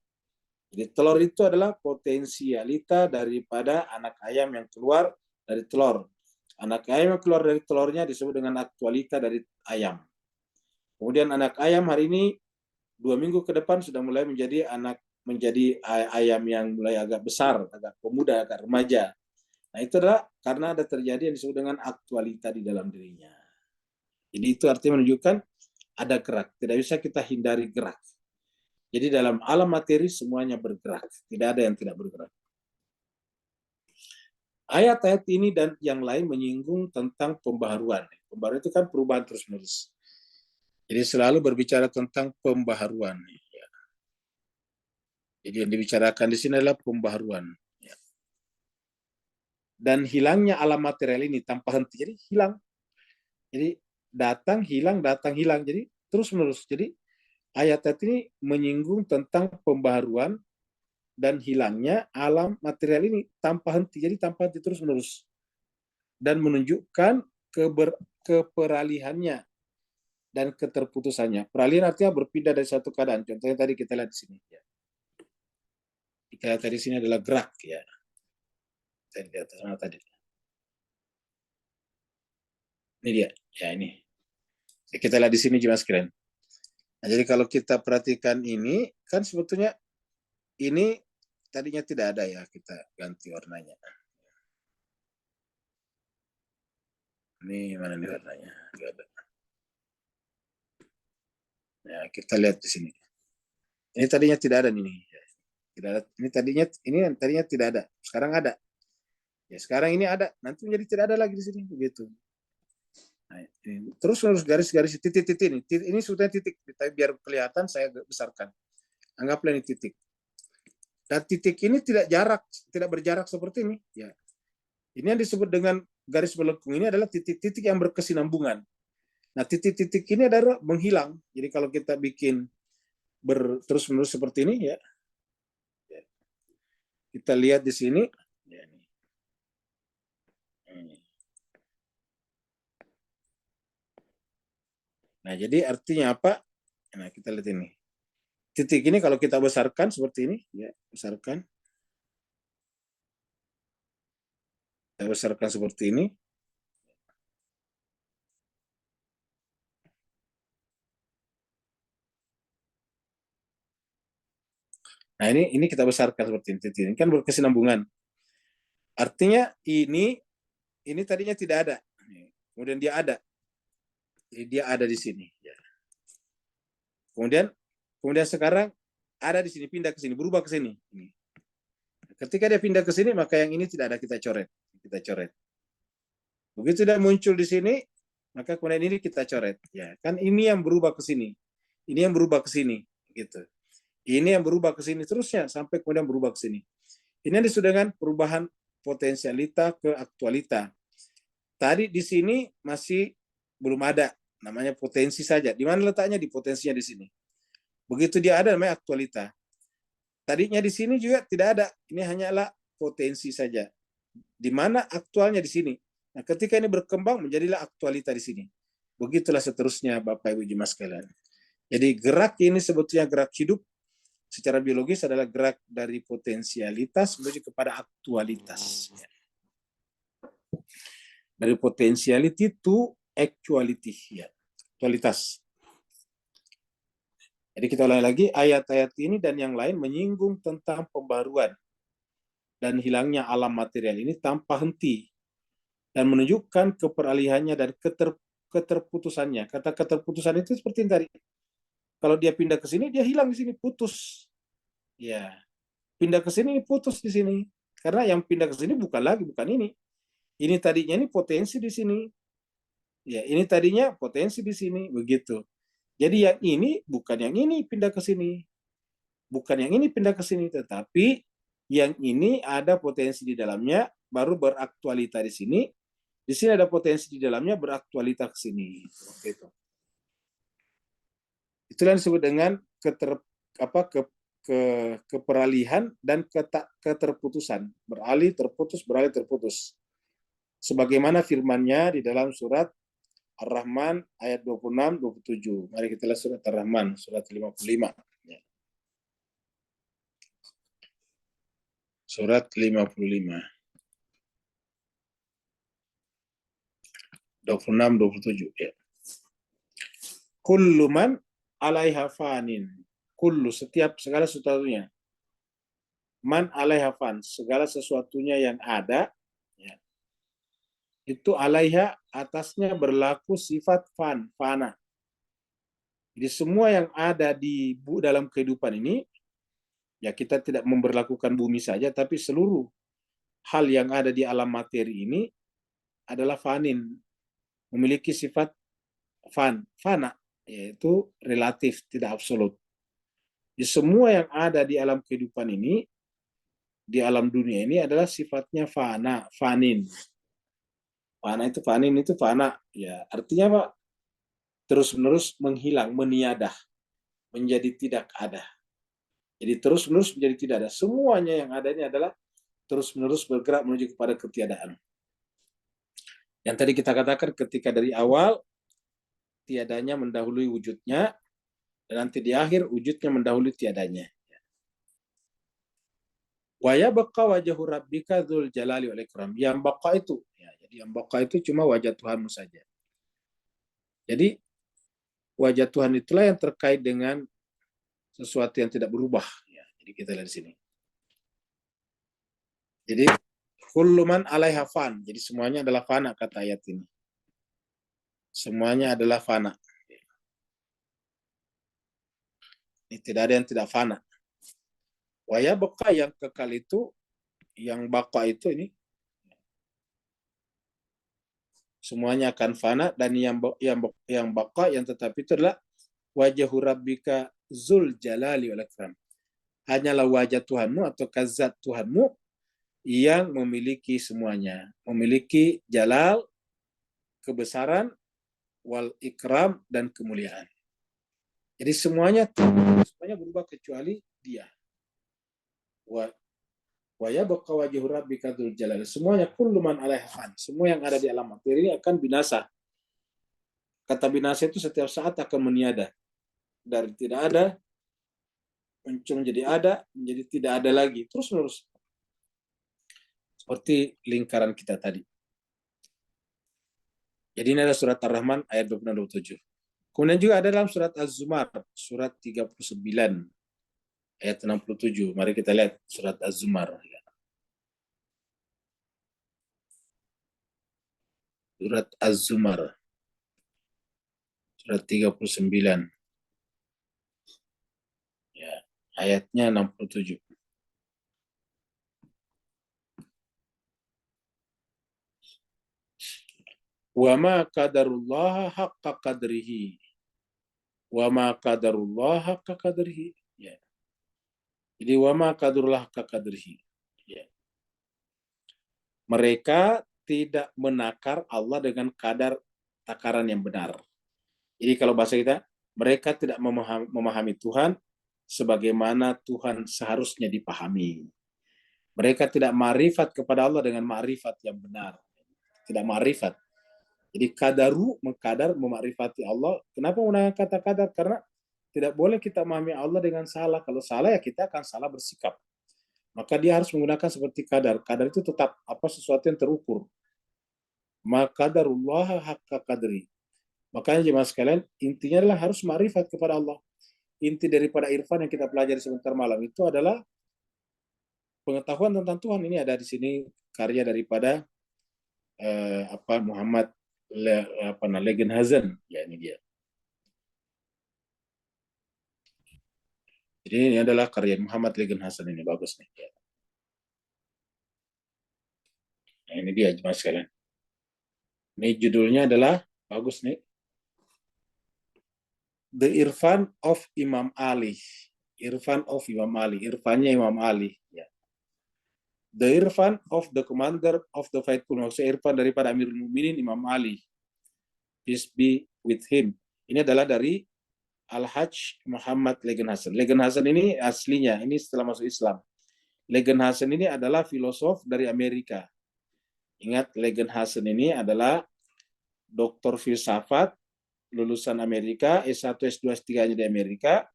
Jadi telur itu adalah potensialita daripada anak ayam yang keluar dari telur. Anak ayam yang keluar dari telurnya disebut dengan aktualita dari ayam. Kemudian anak ayam hari ini 2 minggu ke depan sudah mulai menjadi ayam yang mulai agak besar, agak pemuda, agak remaja. Nah, itu adalah karena ada terjadi yang disebut dengan aktualita di dalam dirinya. Jadi itu artinya menunjukkan ada gerak. Tidak bisa kita hindari gerak. Jadi dalam alam materi semuanya bergerak. Tidak ada yang tidak bergerak. Ayat-ayat ini dan yang lain menyinggung tentang pembaharuan. Pembaharuan itu kan perubahan terus-menerus. Jadi selalu berbicara tentang pembaharuan. Jadi yang dibicarakan di sini adalah pembaharuan. Dan hilangnya alam material ini tanpa henti. Jadi hilang. Jadi datang, hilang, datang, hilang. Jadi terus-menerus. Jadi ayat-ayat ini menyinggung tentang pembaharuan dan hilangnya alam material ini tanpa henti. Jadi tanpa henti terus-menerus. Dan menunjukkan keperalihannya dan keterputusannya. Peralihan artinya berpindah dari satu keadaan. Contohnya tadi kita lihat di sini. Ya. Kita lihat tadi sini adalah gerak. Ya. Tadi di atas sana tadi. Ini dia. Ya ini. Kita lihat di sini juga sekalian. Nah, jadi kalau kita perhatikan ini, kan sebetulnya ini tadinya tidak ada ya, kita ganti warnanya. Ini mana nih warnanya? Tidak ada. Ya, kita lihat di sini. Ini tadinya tidak ada ini. Tidak ada. Ini tadinya tidak ada. Sekarang ada. Ya, sekarang ini ada. Nanti menjadi tidak ada lagi di sini begitu. Nah, ini. Terus garis-garis titik-titik ini. Ini sebetulnya titik. Tapi biar kelihatan saya besarkan. Anggaplah ini titik. Dan titik ini tidak berjarak seperti ini. Ya. Ini yang disebut dengan garis melengkung ini adalah titik-titik yang berkesinambungan. Nah, titik-titik ini adalah menghilang. Jadi kalau kita bikin terus-menerus seperti ini, ya, kita lihat di sini. Nah, jadi artinya apa? Nah, kita lihat ini. Titik ini kalau kita besarkan seperti ini, ya, besarkan. Kita besarkan seperti ini. Nah, ini kita besarkan seperti ini. Titik ini kan berkesinambungan. Artinya ini tadinya tidak ada. Kemudian dia ada. Jadi dia ada di sini. Ya. Kemudian sekarang ada di sini, pindah ke sini, berubah ke sini. Ketika dia pindah ke sini, maka yang ini tidak ada, kita coret. Begitu dia muncul di sini, Maka kemudian ini kita coret. Ya, kan ini yang berubah ke sini. Ini yang berubah ke sini. Gitu. Ini yang berubah ke sini terusnya sampai kemudian berubah ke sini. Ini yang disebut dengan perubahan potensialita ke aktualita. Tadi di sini masih belum ada, namanya potensi saja. Di mana letaknya? Di potensinya di sini. Begitu dia ada namanya aktualita. Tadinya di sini juga tidak ada. Ini hanyalah potensi saja. Di mana aktualnya di sini. Nah, ketika ini berkembang menjadilah aktualita di sini. Begitulah seterusnya Bapak Ibu Jemaah sekalian. Jadi gerak ini sebetulnya gerak hidup secara biologis adalah gerak dari potensialitas menuju kepada aktualitas. Dari potentiality to actuality, ya, aktualitas. Jadi kita ulangi lagi, ayat-ayat ini dan yang lain menyinggung tentang pembaruan dan hilangnya alam material ini tanpa henti dan menunjukkan keperalihannya dan keterputusannya. Kata keterputusan itu seperti yang tadi. Kalau dia pindah ke sini, dia hilang di sini, putus. Ya, pindah ke sini, putus di sini. Karena yang pindah ke sini bukan lagi, bukan ini. Ini tadinya ini potensi di sini. Ya, ini tadinya potensi di sini, begitu. Jadi yang ini bukan yang ini pindah ke sini. Bukan yang ini pindah ke sini, tetapi yang ini ada potensi di dalamnya, baru beraktualita di sini. Di sini ada potensi di dalamnya, beraktualita ke sini. Gitu. Itulah yang disebut dengan keperalihan dan keterputusan. Beralih, terputus, beralih, terputus. Sebagaimana firman-Nya di dalam surat Ar-Rahman ayat 26-27. Mari kita lihat surat Ar-Rahman, surat 55. Surat 55. 26-27. Ya. Kullu man alaiha fanin. Kullu, setiap, segala sesuatunya. Man alaiha fan, segala sesuatunya yang ada, ya, itu alaiha, atasnya berlaku sifat fana. Jadi semua yang ada di dalam kehidupan ini, ya kita tidak memberlakukan bumi saja, tapi seluruh hal yang ada di alam materi ini adalah fanin, memiliki sifat fana, yaitu relatif, tidak absolut. Jadi semua yang ada di alam kehidupan ini, di alam dunia ini adalah sifatnya fana, fanin. Fana itu fanin itu fana, ya artinya Pak, terus-menerus menghilang, meniadah, menjadi tidak ada. Jadi terus-menerus menjadi tidak ada. Semuanya yang ada ini adalah terus-menerus bergerak menuju kepada ketiadaan. Yang tadi kita katakan ketika dari awal tiadanya mendahului wujudnya, dan nanti di akhir wujudnya mendahului tiadanya. Wa yabqa wajhu rabbika dzul jalali wal ikram. Yang baqa itu, ya, jadi yang baqa itu cuma wajah Tuhanmu saja. Jadi wajah Tuhan itulah yang terkait dengan sesuatu yang tidak berubah. Ya, jadi kita lihat di sini. Jadi kullu man alaiha fan. Jadi semuanya adalah fana kata ayat ini. Semuanya adalah fana. Ini tidak ada yang tidak fana. Waya beka yang kekal itu, yang baka itu ini semuanya akan fana, dan yang baka yang tetap itu adalah wajah rabbika zul jalali wal ikram. Hanyalah wajah Tuhanmu atau zat Tuhanmu yang memiliki semuanya, memiliki jalal, kebesaran, wal ikram, dan kemuliaan. Jadi semuanya berubah kecuali dia. Wa yabqa wajhu rabbika dzul jalali. Semuanya kullu man 'alaiha fan. Semua yang ada di alam materi ini akan binasa. Kata binasa itu setiap saat akan meniada. Dari tidak ada muncul menjadi ada, menjadi tidak ada lagi, terus menerus. Seperti lingkaran kita tadi. Jadi ini ada surat Ar-Rahman ayat 26-27. Kemudian juga ada dalam surat Az-Zumar, surat 39 ayat 67. Mari kita lihat surat Az-Zumar. Surat Az-Zumar, surat 39. Ya, ayatnya 67. Wa ma qadarullah haqqa qadrihi. Wa ma qadarullah haqqa qadrihi. Ya. Jadi wa ma qadarullah haqqa qadrihi. Ya. Mereka tidak menakar Allah dengan kadar takaran yang benar. Jadi kalau bahasa kita, mereka tidak memahami Tuhan sebagaimana Tuhan seharusnya dipahami. Mereka tidak ma'rifat kepada Allah dengan ma'rifat yang benar. Tidak ma'rifat. Jadi kadaru, mengkadar, memakrifati Allah. Kenapa menggunakan kata kadar? Karena tidak boleh kita memahami Allah dengan salah. Kalau salah ya kita akan salah bersikap. Maka dia harus menggunakan seperti kadar. Kadar itu tetap sesuatu yang terukur. Maka qadarullah haqqa qadri. Makanya jemaah sekalian, intinya adalah harus ma'rifat kepada Allah. Inti daripada irfan yang kita pelajari sebentar malam itu adalah pengetahuan tentang Tuhan. Ini ada di sini karya daripada Muhammad Legenhazen. Ya, ini dia. Jadi ini adalah karya Muhammad Legenhazen, ini bagus nih. Ya. Nah, ini dia jemaah sekalian. Ini judulnya adalah bagus nih. The Irfan of Imam Ali. Irfan of Imam Ali. Irfannya Imam Ali. Ya. The Irfan of the Commander of the Faithful. Maksudnya Irfan daripada Amirul Mukminin Imam Ali. Peace be with him. Ini adalah dari Al-Hajj Muhammad Legenhazen. Legenhazen ini aslinya, ini setelah masuk Islam. Legenhazen ini adalah filosof dari Amerika. Ingat, Legenhazen ini adalah doktor filsafat, lulusan Amerika, S1, S2, S3-nya di Amerika.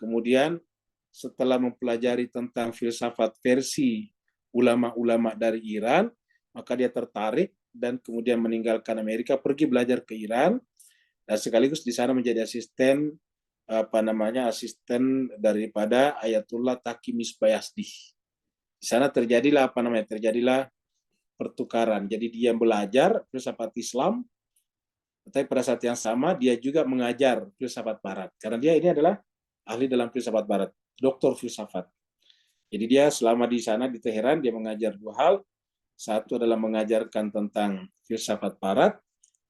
Kemudian setelah mempelajari tentang filsafat versi ulama-ulama dari Iran, maka dia tertarik dan kemudian meninggalkan Amerika, pergi belajar ke Iran, dan sekaligus di sana menjadi asisten asisten daripada Ayatullah Taqi Misbayazdi. Di sana terjadilah pertukaran. Jadi dia belajar filsafat Islam, tetapi pada saat yang sama dia juga mengajar filsafat Barat. Karena dia ini adalah ahli dalam filsafat Barat, doktor filsafat. Jadi dia selama di sana di Teheran dia mengajar dua hal. Satu adalah mengajarkan tentang filsafat Barat,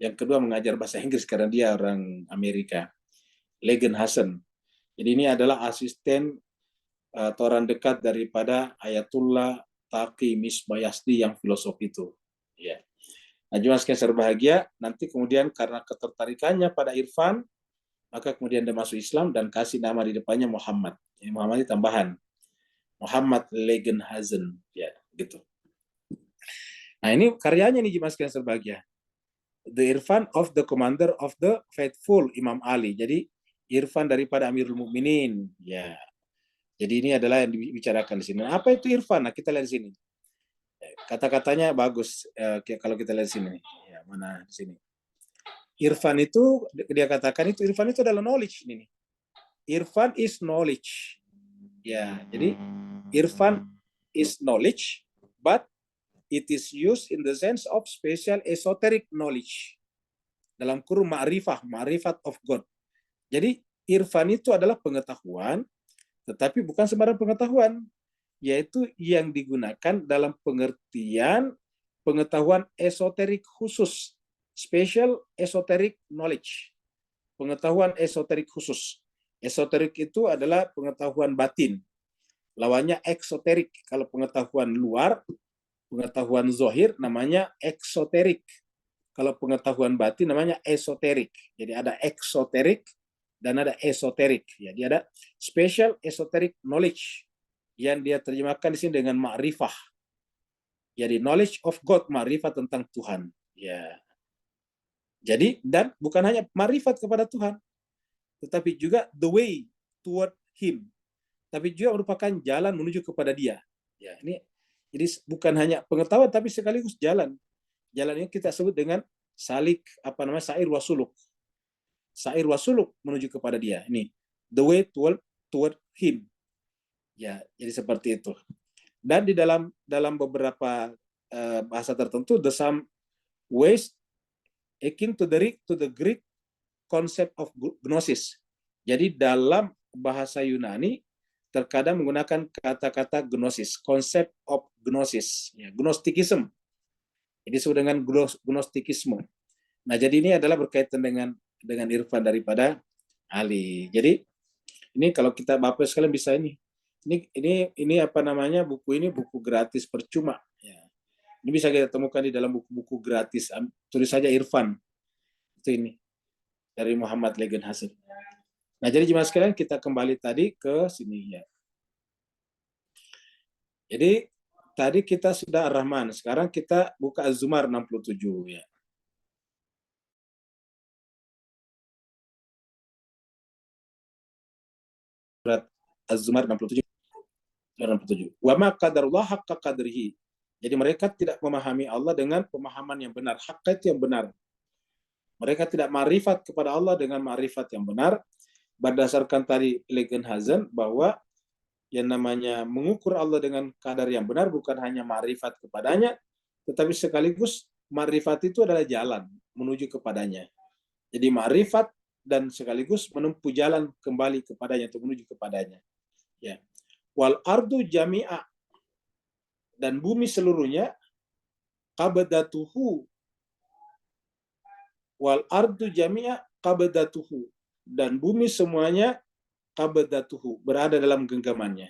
yang kedua mengajar bahasa Inggris karena dia orang Amerika. Legenhazen. Jadi ini adalah asisten atau orang dekat daripada Ayatullah Taqi Misbayazdi yang filosof itu. Ya. Nah, jemaah sekalian berbahagia, nanti kemudian karena ketertarikannya pada irfan, maka kemudian dia masuk Islam dan kasih nama di depannya Muhammad. Ini Muhammad ini tambahan. Muhammad Legenhazen. Ya, gitu. Nah, ini karyanya nih jemaah sekalian berbahagia. The Irfan of the Commander of the Faithful Imam Ali. Jadi irfan daripada Amirul Mukminin. Ya. Jadi ini adalah yang dibicarakan di sini. Apa itu irfan? Nah, kita lihat di sini. Kata-katanya bagus kalau kita lihat di sini. Ya, mana di sini. Irfan itu dia katakan itu irfan itu adalah knowledge ini. Irfan is knowledge. Ya, jadi irfan is knowledge, but it is used in the sense of special esoteric knowledge. Dalam kurung ma'rifat of God. Jadi irfan itu adalah pengetahuan, tetapi bukan sembarang pengetahuan, yaitu yang digunakan dalam pengertian pengetahuan esoterik khusus, special esoteric knowledge, pengetahuan esoterik khusus. Esoterik itu adalah pengetahuan batin, lawannya eksoterik. Kalau pengetahuan luar, pengetahuan zohir namanya eksoterik. Kalau pengetahuan batin namanya esoterik. Jadi ada eksoterik dan ada esoterik. Jadi ada special esoteric knowledge yang dia terjemahkan di sini dengan ma'rifah. Jadi knowledge of God, ma'rifah tentang Tuhan. Ya. Jadi dan bukan hanya ma'rifat kepada Tuhan, tetapi juga the way toward Him. Tapi juga merupakan jalan menuju kepada Dia. Ya, ini jadi bukan hanya pengetahuan tapi sekaligus jalan. Jalan ini kita sebut dengan sair wasuluk. Sair wasuluk menuju kepada Dia. Ini the way toward Him. Ya, jadi seperti itu. Dan di dalam beberapa bahasa tertentu, the some ways akin to the Greek concept of gnosis. Jadi dalam bahasa Yunani terkadang menggunakan kata-kata gnosis, concept of gnosis, ya, gnostikisme. Jadi disebut dengan gnostikisme. Nah, jadi ini adalah berkaitan dengan irfan daripada Ali. Jadi ini kalau kita Bapak sekalian bisa ini apa namanya, buku ini buku gratis percuma. Ya. Ini bisa kita temukan di dalam buku-buku gratis. Tulis saja Irfan. Itu ini dari Muhammad Legend Hasan. Nah, jadi jemaah sekalian kita kembali tadi ke sini ya. Jadi tadi kita sudah Ar-Rahman, sekarang kita buka Az-Zumar 67 ya. Surat Az-Zumar 67. Wa ma qadarullah haqqa qadrihi. Jadi mereka tidak memahami Allah dengan pemahaman yang benar, hak itu yang benar. Mereka tidak ma'rifat kepada Allah dengan ma'rifat yang benar, berdasarkan tadi Legend Hazan bahwa yang namanya mengukur Allah dengan kadar yang benar bukan hanya ma'rifat kepadanya, tetapi sekaligus ma'rifat itu adalah jalan menuju kepadanya. Jadi ma'rifat dan sekaligus menempuh jalan kembali kepadanya atau menuju kepadanya. Ya. Wal ardu jami'a, dan bumi seluruhnya, qabdatuhu, wal ardu jami'a qabdatuhu, dan bumi semuanya qabdatuhu, berada dalam genggamannya.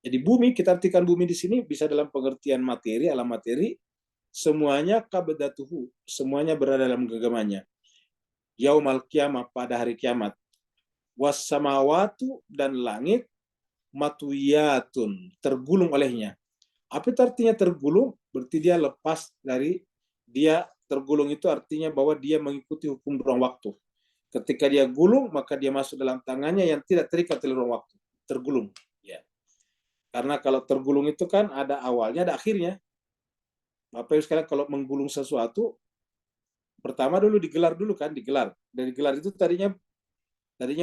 Jadi bumi, kita artikan bumi di sini bisa dalam pengertian materi, alam materi, semuanya qabdatuhu, semuanya berada dalam genggamannya. Yaumal qiyamah, pada hari kiamat. Was samawatu, dan langit, matuyatun, tergulung olehnya. Apa itu artinya tergulung? Berarti dia lepas dari, dia tergulung itu artinya bahwa dia mengikuti hukum ruang waktu. Ketika dia gulung, maka dia masuk dalam tangannya yang tidak terikat oleh ruang waktu. Tergulung. Ya. Karena kalau tergulung itu kan ada awalnya, ada akhirnya. Bapak Ibu sekalian, kalau menggulung sesuatu, pertama dulu digelar dulu kan, digelar. Dari gelar itu tadinya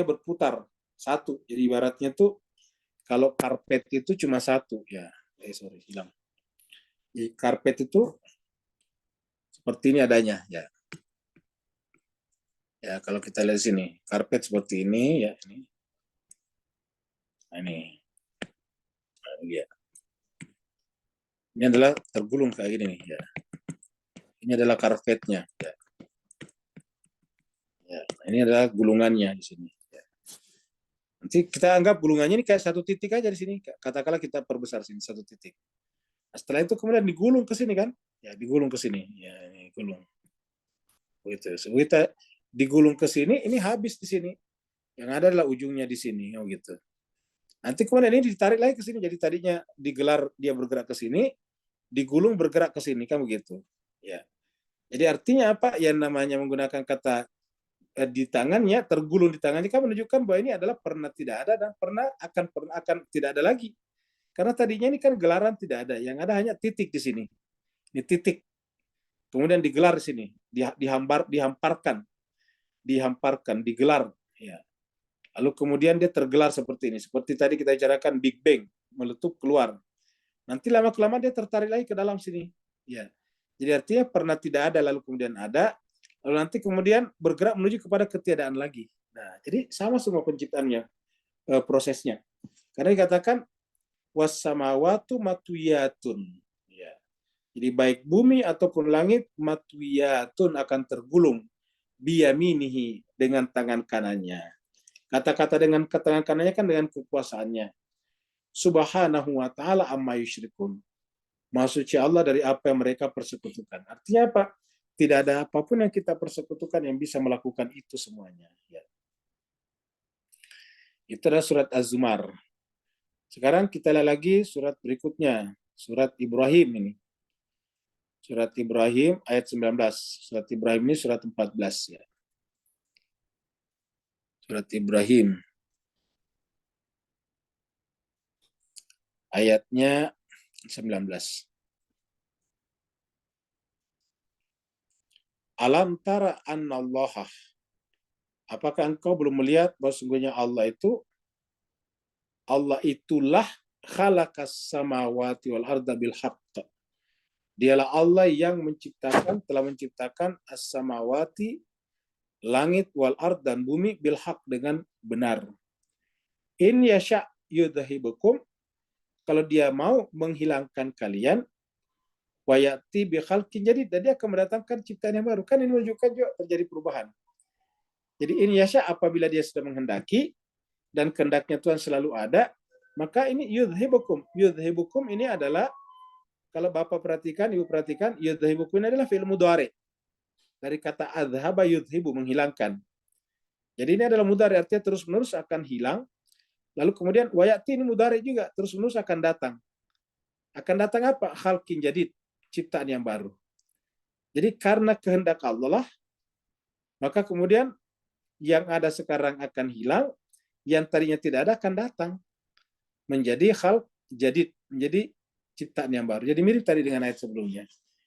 berputar satu. Jadi ibaratnya tuh kalau karpet itu cuma satu, ya. Sorry, hilang. Jadi karpet itu seperti ini adanya, ya. Ya, kalau kita lihat sini, karpet seperti ini, ya, ini. Nah, ini. Nah, ya. Ini adalah tergulung kayak gini nih, ya. Ini adalah karpetnya, ya. Ya, ini adalah gulungannya di sini. Ya. Nanti kita anggap gulungannya ini kayak satu titik aja di sini. Katakanlah kita perbesar sini satu titik. Nah, setelah itu kemudian digulung ke sini kan? Ya, digulung ke sini. Ya, ini gulung. Begitu. So, kita digulung ke sini, ini habis di sini. Yang ada adalah ujungnya di sini, oh gitu. Nanti kemudian ini ditarik lagi ke sini. Jadi tadinya digelar dia bergerak ke sini, digulung bergerak ke sini, kan begitu. Ya. Jadi artinya apa? Yang namanya menggunakan kata di tangannya, tergulung di tangannya, kan menunjukkan bahwa ini adalah pernah tidak ada dan akan tidak ada lagi. Karena tadinya ini kan gelaran tidak ada, yang ada hanya titik di sini. Ini titik. Kemudian digelar di sini, dihamparkan, digelar. Ya. Lalu kemudian dia tergelar seperti ini. Seperti tadi kita bicarakan Big Bang, meletup keluar. Nanti lama-kelamaan dia tertarik lagi ke dalam sini. Ya. Jadi artinya pernah tidak ada, lalu kemudian ada, lalu nanti kemudian bergerak menuju kepada ketiadaan lagi. Nah, jadi sama semua penciptaannya, prosesnya. Karena dikatakan wassamawatu matuyatun. Ya. Jadi baik bumi ataupun langit matuyatun akan tergulung biyaminihi, dengan tangan kanannya. Kata-kata dengan tangan kanannya kan dengan kekuasaannya. Subhanahu wa ta'ala amma yusyrikun. Maha suci Allah dari apa yang mereka persekutukan. Artinya apa? Tidak ada apapun yang kita persekutukan yang bisa melakukan itu semuanya. Ya. Itu adalah surat Az-Zumar. Sekarang kita lihat lagi surat berikutnya. Surat Ibrahim ini. Surat Ibrahim ayat 19. Surat Ibrahim ini surat 14. Ya. Surat Ibrahim. Ayatnya 19. Alam tara annallaha. Apakah engkau belum melihat bahwa sungguhnya Allah itulah khalaqas samawati wal arda bil haqq. Dialah Allah yang telah menciptakan as-samawati, langit, wal ard, dan bumi, bil haq, dengan benar. In yasha yudhibukum, kalau dia mau menghilangkan kalian, wa ya'ti bi khalqin jadid, dan dia akan mendatangkan ciptaan yang baru. Kan ini menunjukkan juga terjadi perubahan. Jadi ini yasha, apabila dia sudah menghendaki dan kehendaknya Tuhan selalu ada, maka ini yudhibukum. Yudhibukum ini adalah, kalau Bapak perhatikan, Ibu perhatikan, yudhibukum ini adalah fi'il mudhari. Dari kata adhaba yudhibu, menghilangkan. Jadi ini adalah mudhari, artinya terus-menerus akan hilang. Lalu kemudian wayati ini mudhari juga, terus-menerus akan datang. Akan datang apa? Khalqin jadid, ciptaan yang baru. Jadi karena kehendak Allah lah, maka kemudian yang ada sekarang akan hilang, yang tadinya tidak ada akan datang. Menjadi khalq jadid, menjadi ciptaan yang baru. Jadi mirip tadi dengan ayat sebelumnya.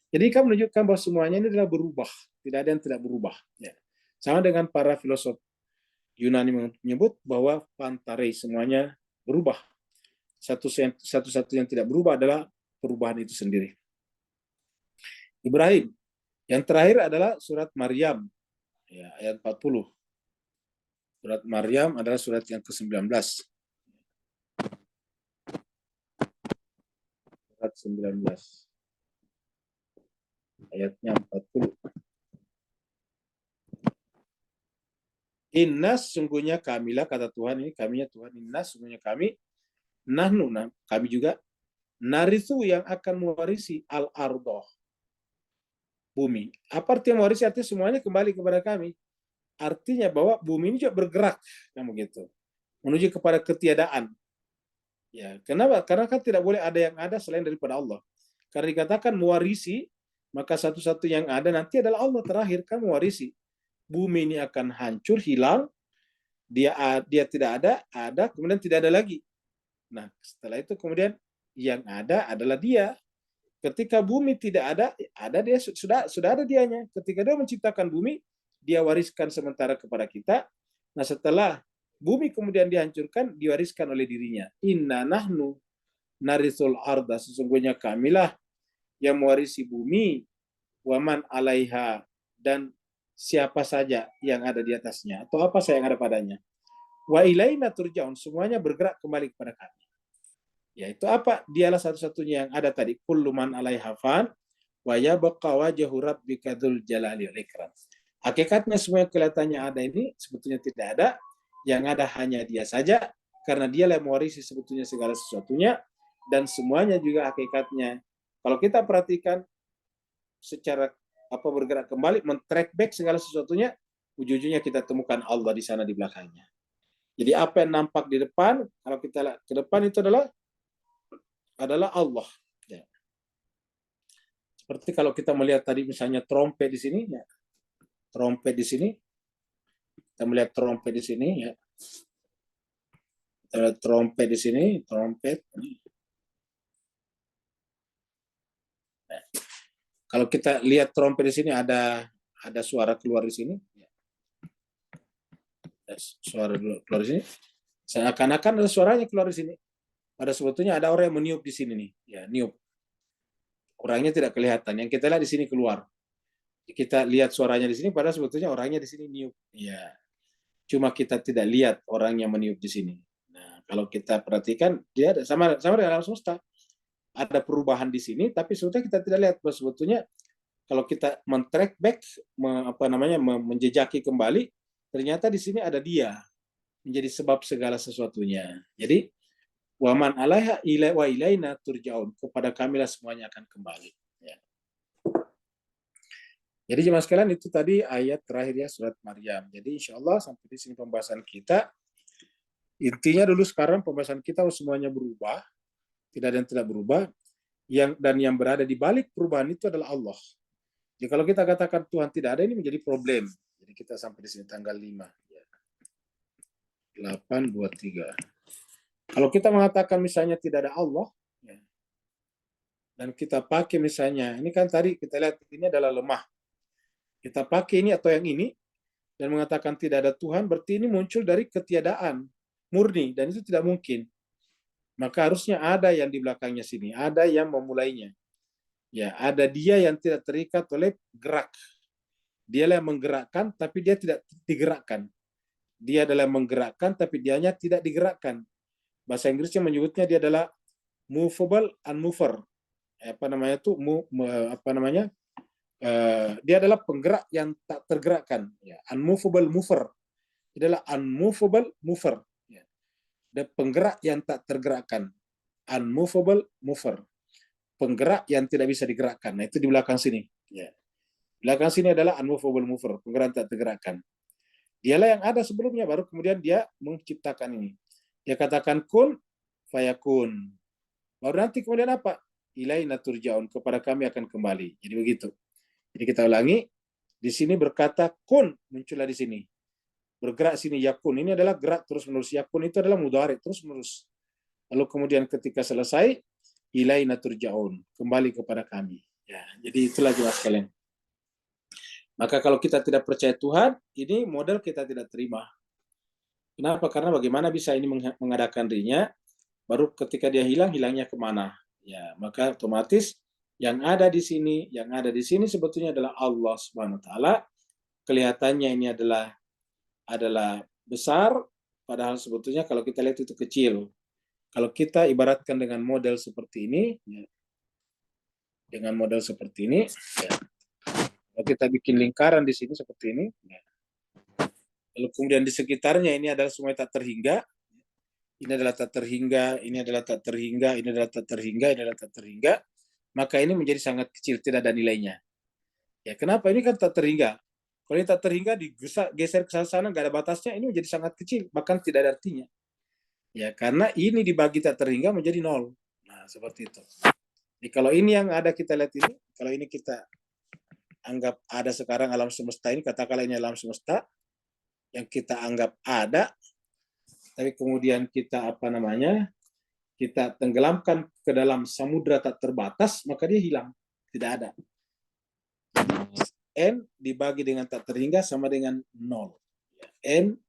Jadi kan menunjukkan bahwa semuanya ini adalah berubah. Tidak ada yang tidak berubah. Ya. Sama dengan para filosof Yunani menyebut bahwa pantare, semuanya berubah. Satu-satu yang tidak berubah adalah perubahan itu sendiri. Ibrahim. Yang terakhir adalah surat Maryam, ya, ayat 40. Surat Maryam adalah surat yang ke-19. Surat 19. Ayatnya 40. Inna, sungguhnya kamilah, kata Tuhan, ini kaminya Tuhan, inna, sungguhnya kami, nahnu, kami juga, narithu, yang akan mewarisi al-ardoh, bumi. Apa artinya mewarisi? Artinya semuanya kembali kepada kami. Artinya bahwa bumi ini juga bergerak, yang begitu, menuju kepada ketiadaan. Ya, kenapa? Karena kan tidak boleh ada yang ada selain daripada Allah. Karena dikatakan mewarisi, maka satu-satu yang ada nanti adalah Allah, terakhir kan mewarisi. Bumi ini akan hancur, hilang, dia tidak ada, kemudian tidak ada lagi. Nah, setelah itu kemudian yang ada adalah dia. Ketika bumi tidak ada dia, sudah ada dianya. Ketika dia menciptakan bumi, dia wariskan sementara kepada kita. Nah, setelah bumi kemudian dihancurkan, diwariskan oleh dirinya. Inna nahnu narithul arda, sesungguhnya kamilah yang mewarisi bumi, waman alaiha, dan siapa saja yang ada di atasnya, atau apa saja yang ada padanya. Wa ilaina turja'un, semuanya bergerak kembali kepada kami. Yaitu apa? Dialah satu-satunya yang ada tadi. Kullu man 'alaiha fan wa yabqa wajhu rabbika dzul jalali wal ikram. Hakikatnya semua yang kelihatannya ada ini sebetulnya tidak ada. Yang ada hanya dia saja, karena dialah yang mewarisi sebetulnya segala sesuatunya, dan semuanya juga hakikatnya. Kalau kita perhatikan secara bergerak kembali, men-track back segala sesuatunya, ujung-ujungnya kita temukan Allah di sana di belakangnya. Jadi apa yang nampak di depan, kalau kita lihat ke depan itu adalah Allah. Ya. Seperti kalau kita melihat tadi misalnya trompet di sini, ya. Trompet di sini, kita melihat trompet di sini, ya. Kita lihat trompet di sini, trompet. Nah, kalau kita lihat trompet di sini ada suara keluar di sini, ya. Suara keluar di sini. Seakan-akan ada suaranya keluar di sini. Pada sebetulnya ada orang yang meniup di sini nih, ya, niup. Orangnya tidak kelihatan. Yang kita lihat di sini keluar. Kita lihat suaranya di sini, padahal sebetulnya orangnya di sini niup. Ya, cuma kita tidak lihat orang yang meniup di sini. Nah, kalau kita perhatikan, dia ada sama dengan alam semesta. Ada perubahan di sini, tapi sebetulnya kita tidak lihat. Bahwa sebetulnya kalau kita men-track back, menjejaki kembali, ternyata di sini ada dia menjadi sebab segala sesuatunya. Jadi waman alaiha wa ilaina turja'un, kepada kamilah semuanya akan kembali. Ya. Jadi jemaah sekalian, itu tadi ayat terakhir ya surat Maryam. Jadi insya Allah sampai di sini pembahasan kita. Intinya dulu sekarang pembahasan kita semuanya berubah, tidak ada yang tidak berubah. Dan yang berada di balik perubahan itu adalah Allah. Jadi kalau kita katakan Tuhan tidak ada, ini menjadi problem. Jadi kita sampai di sini tanggal 5. 823. Kalau kita mengatakan misalnya tidak ada Allah, ya, dan kita pakai misalnya, ini kan tadi kita lihat ini adalah lemah. Kita pakai ini atau yang ini, dan mengatakan tidak ada Tuhan, berarti ini muncul dari ketiadaan, murni, dan itu tidak mungkin. Maka harusnya ada yang di belakangnya sini, ada yang memulainya. Ya, ada dia yang tidak terikat oleh gerak. Dialah yang menggerakkan, tapi dia tidak digerakkan. Dia adalah yang menggerakkan, tapi dianya tidak digerakkan. Bahasa Inggrisnya menyebutnya dia adalah movable, unmover. dia adalah penggerak yang tak tergerakkan, ya. Unmovable mover, dia adalah unmovable mover, ya. Dan penggerak yang tak tergerakkan, unmovable mover, penggerak yang tidak bisa digerakkan. Nah, itu di belakang sini, ya. Belakang sini adalah unmovable mover, penggerak tak tergerakkan. Dialah yang ada sebelumnya, baru kemudian dia menciptakan ini. Dia katakan kun, fayakun. Baru nanti kemudian apa? Ilaina turja'un, kepada kami akan kembali. Jadi begitu. Jadi kita ulangi, di sini berkata kun, muncullah di sini. Bergerak sini yakun, ini adalah gerak terus-menerus. Yakun itu adalah mudhari, terus-menerus. Lalu kemudian ketika selesai, ilaina turja'un, kembali kepada kami. Ya, jadi itulah jelas sekalian. Maka kalau kita tidak percaya Tuhan, ini model kita tidak terima. Kenapa? Karena bagaimana bisa ini mengadakan dirinya, baru ketika dia hilang, hilangnya kemana? Ya, maka otomatis yang ada di sini sebetulnya adalah Allah Subhanahu wa taala. Kelihatannya ini adalah besar, padahal sebetulnya kalau kita lihat itu kecil. Kalau kita ibaratkan dengan model seperti ini, ya, ya, kalau kita bikin lingkaran di sini seperti ini, ya. Lalu kemudian di sekitarnya ini adalah semua tak terhingga, ini adalah tak terhingga, ini adalah tak terhingga, ini adalah tak terhingga, ini adalah tak terhingga, maka ini menjadi sangat kecil, tidak ada nilainya. Ya, kenapa? Ini kan tak terhingga. Kalau ini tak terhingga, geser ke sana, nggak ada batasnya, ini menjadi sangat kecil, bahkan tidak ada artinya. Ya, karena ini dibagi tak terhingga menjadi 0. Nah, seperti itu. Jadi kalau ini yang ada kita lihat ini, kalau ini kita anggap ada sekarang alam semesta ini, katakanlah ini alam semesta, yang kita anggap ada, tapi kemudian kita kita tenggelamkan ke dalam samudra tak terbatas, maka dia hilang, tidak ada. N dibagi dengan tak terhingga sama dengan 0. N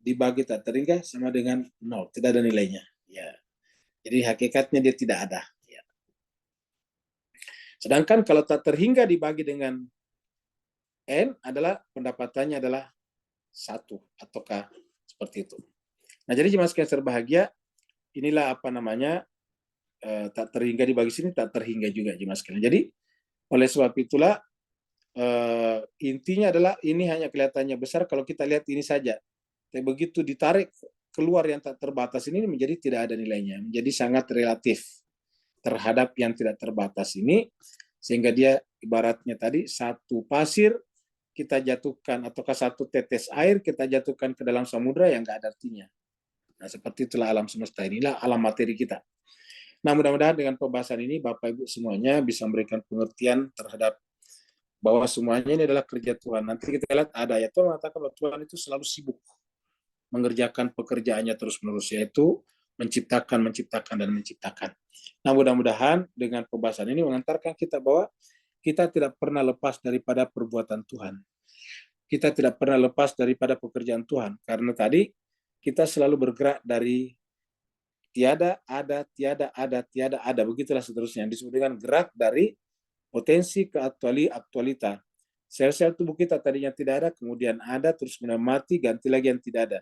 dibagi tak terhingga sama dengan 0, tidak ada nilainya. Ya. Jadi hakikatnya dia tidak ada. Ya. Sedangkan kalau tak terhingga dibagi dengan N adalah pendapatannya adalah 1, ataukah seperti itu. Nah, jadi jemaah sekalian berbahagia, inilah tak terhingga dibagi sini, tak terhingga juga jemaah sekalian. Jadi oleh sebab itulah intinya adalah ini hanya kelihatannya besar kalau kita lihat ini saja. Tapi begitu ditarik keluar yang tak terbatas ini menjadi tidak ada nilainya, menjadi sangat relatif terhadap yang tidak terbatas ini, sehingga dia ibaratnya tadi satu pasir kita jatuhkan, ataukah satu tetes air kita jatuhkan ke dalam samudra yang nggak ada artinya. Nah, seperti itulah alam semesta, inilah alam materi kita. Nah, mudah-mudahan dengan pembahasan ini Bapak Ibu semuanya bisa memberikan pengertian terhadap bahwa semuanya ini adalah kerja Tuhan. Nanti kita lihat ada ayat Tuhan mengatakan bahwa Tuhan itu selalu sibuk mengerjakan pekerjaannya terus-menerus, yaitu menciptakan. Nah, mudah-mudahan dengan pembahasan ini mengantarkan kita bahwa kita tidak pernah lepas daripada perbuatan Tuhan. Kita tidak pernah lepas daripada pekerjaan Tuhan. Karena tadi kita selalu bergerak dari tiada, ada, tiada, ada, tiada, ada. Begitulah seterusnya. Disebut dengan gerak dari potensi ke aktualita. Sel-sel tubuh kita tadinya tidak ada, kemudian ada, terus kemudian mati, ganti lagi yang tidak ada.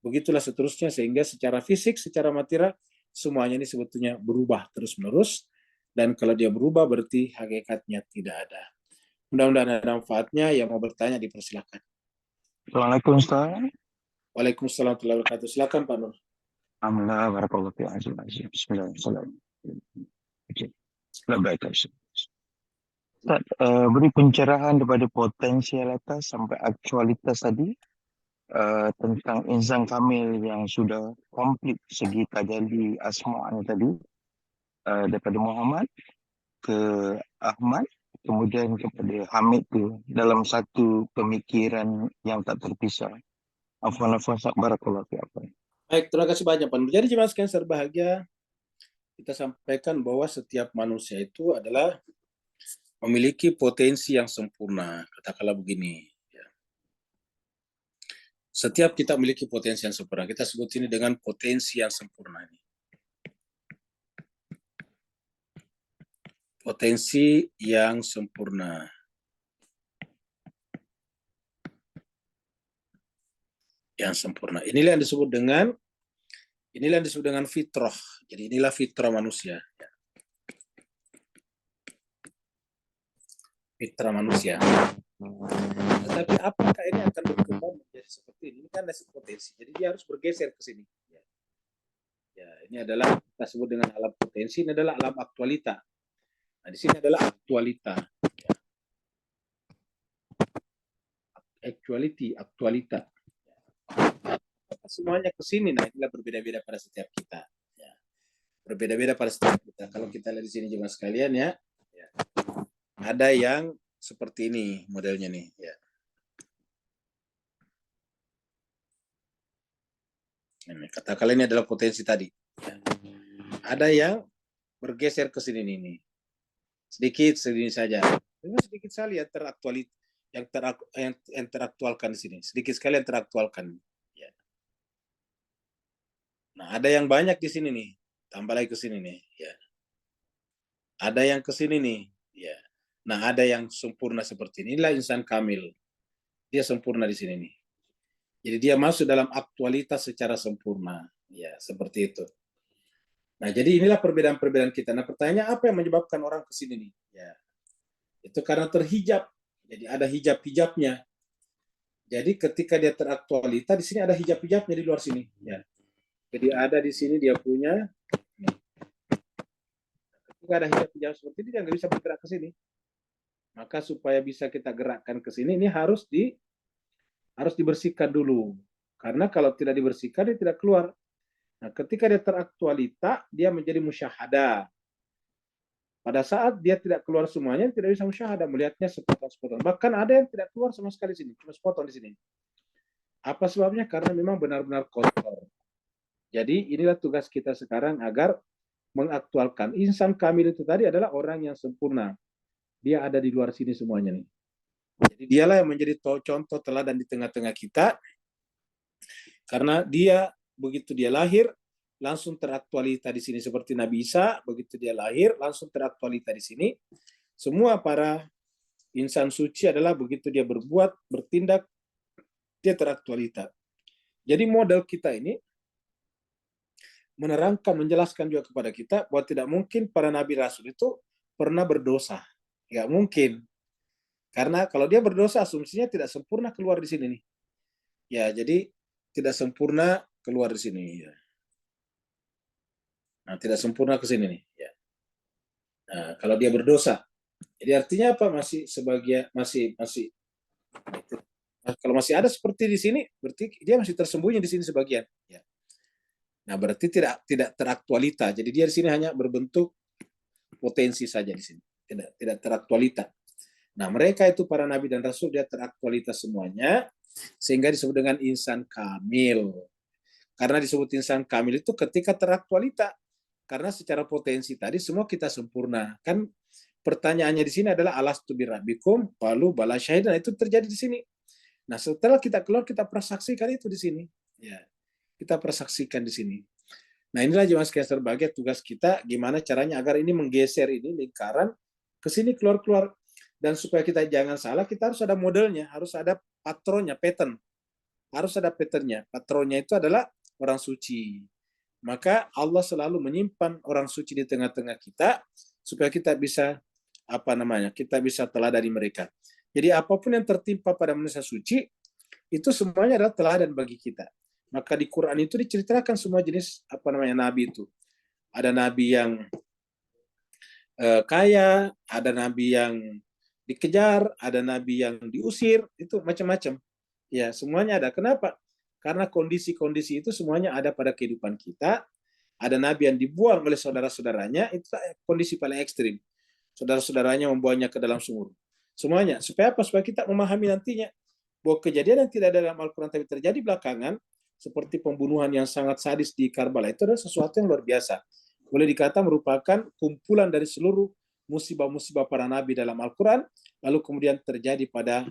Begitulah seterusnya, sehingga secara fisik, secara material, semuanya ini sebetulnya berubah terus-menerus. Dan kalau dia berubah, berarti hakikatnya tidak ada. Mudah-mudahan ada manfaatnya. Yang mau bertanya, dipersilakan. Assalamualaikum Ustaz. Waalaikumsalam warahmatullahi wabarakatuh. Silakan Pak Nur. Alhamdulillah, barakallahu fiik. Bismillahirrahmanirrahim. Ustaz, beri pencerahan daripada potensialitas sampai aktualitas tadi tentang insan kamil yang sudah komplit segi tajalli asma'nya tadi, daripada Muhammad ke Ahmad, kemudian kepada Hamid tu dalam satu pemikiran yang tak terpisah. Afwan barakallahu fiik. Baik, terima kasih banyak Pak Nur. Jadi jemaah sekalian berbahagia, kita sampaikan bahwa setiap manusia itu adalah memiliki potensi yang sempurna. Katakanlah begini, ya. Setiap kita memiliki potensi yang sempurna. Kita sebut ini dengan potensi yang sempurna ini. Potensi yang sempurna. Yang sempurna. Inilah yang disebut dengan fitrah. Jadi inilah fitrah manusia. mitra manusia. Tetapi apakah ini akan berkembang menjadi seperti ini? Ini kan nasib potensi. Jadi dia harus bergeser ke sini. Ya, ini adalah kita sebut dengan alam potensi. Ini adalah alam aktualita. Nah, di sini adalah aktualita. Aktualita. Semuanya ke sini. Nah, inilah berbeda-beda pada setiap kita. Ya. Berbeda-beda pada setiap kita. Kalau kita lihat di sini jemaah sekalian ya. Ada yang seperti ini modelnya nih. Ya. Ini, katakanlah ini adalah potensi tadi. Ya. Ada yang bergeser ke sini nih. Sedikit segini saja. Ini sedikit sekali yang teraktualkan di sini. Sedikit sekali yang teraktualkan. Ya. Nah, ada yang banyak di sini nih. Tambah lagi ke sini nih. Ya. Ada yang ke sini nih. Ya. Nah, ada yang sempurna seperti ini. Inilah insan kamil. Dia sempurna di sini nih. Jadi dia masuk dalam aktualitas secara sempurna. Ya, seperti itu. Nah, jadi inilah perbedaan-perbedaan kita. Nah, pertanyaannya apa yang menyebabkan orang ke sini nih? Ya. Itu karena terhijab. Jadi ada hijab-hijabnya. Jadi ketika dia teraktualita, di sini ada hijab-hijabnya di luar sini. Ya. Jadi ada di sini dia punya. Ketika ada hijab-hijab seperti ini, dia nggak bisa bergerak ke sini. Maka supaya bisa kita gerakkan ke sini, ini harus dibersihkan dulu. Karena kalau tidak dibersihkan, dia tidak keluar. Nah, ketika dia teraktualita, dia menjadi musyahadah. Pada saat dia tidak keluar semuanya, tidak bisa musyahadah, melihatnya sepotong-sepotong. Bahkan ada yang tidak keluar sama sekali sini, cuma sepotong di sini. Apa sebabnya? Karena memang benar-benar kotor. Jadi inilah tugas kita sekarang agar mengaktualkan. Insan kamil itu tadi adalah orang yang sempurna. Dia ada di luar sini semuanya nih. Jadi dialah yang menjadi contoh teladan di tengah-tengah kita. Karena dia, begitu dia lahir, langsung teraktualita di sini. Seperti Nabi Isa, begitu dia lahir, langsung teraktualita di sini. Semua para insan suci adalah begitu dia berbuat, bertindak, dia teraktualita. Jadi model kita ini menerangkan, menjelaskan juga kepada kita bahwa tidak mungkin para nabi rasul itu pernah berdosa. Nggak mungkin. Karena kalau dia berdosa, asumsinya tidak sempurna keluar di sini nih. Ya, jadi tidak sempurna keluar di sini. Ya. Nah, tidak sempurna ke sini nih. Ya. Nah, kalau dia berdosa, jadi artinya apa? Masih sebagian, masih. Nah, kalau masih ada seperti di sini, berarti dia masih tersembunyi di sini sebagian. Ya. Nah, berarti tidak teraktualita. Jadi dia di sini hanya berbentuk potensi saja di sini. Tidak teraktualita. Nah, mereka itu para nabi dan rasul, dia teraktualitas semuanya, sehingga disebut dengan insan kamil. Karena disebut insan kamil itu ketika teraktualita. Karena secara potensi tadi semua kita sempurna. Kan pertanyaannya di sini adalah alastu birabbikum qalu bala syahidna, itu terjadi di sini. Nah, setelah kita keluar, kita persaksikan itu di sini. Ya, kita persaksikan di sini. Nah, inilah jemaah sekalian terbahagia, tugas kita gimana caranya agar ini menggeser ini lingkaran ke sini keluar-keluar. Dan supaya kita jangan salah, kita harus ada modelnya, harus ada patronnya, pattern. Harus ada patternnya. Patronnya itu adalah orang suci. Maka Allah selalu menyimpan orang suci di tengah-tengah kita supaya kita bisa kita bisa teladani mereka. Jadi apapun yang tertimpa pada manusia suci itu semuanya adalah teladan bagi kita. Maka di Quran itu diceritakan semua jenis nabi itu. Ada nabi yang kaya, ada nabi yang dikejar, ada nabi yang diusir, itu macam-macam. Ya, semuanya ada. Kenapa? Karena kondisi-kondisi itu semuanya ada pada kehidupan kita. Ada nabi yang dibuang oleh saudara-saudaranya, itu kondisi paling ekstrim. Saudara-saudaranya membuangnya ke dalam sumur. Semuanya. Supaya apa? Supaya kita memahami nantinya bahwa kejadian yang tidak ada dalam Al-Quran tapi terjadi belakangan, seperti pembunuhan yang sangat sadis di Karbala, itu adalah sesuatu yang luar biasa. Boleh dikata merupakan kumpulan dari seluruh musibah-musibah para nabi dalam Al-Quran, lalu kemudian terjadi pada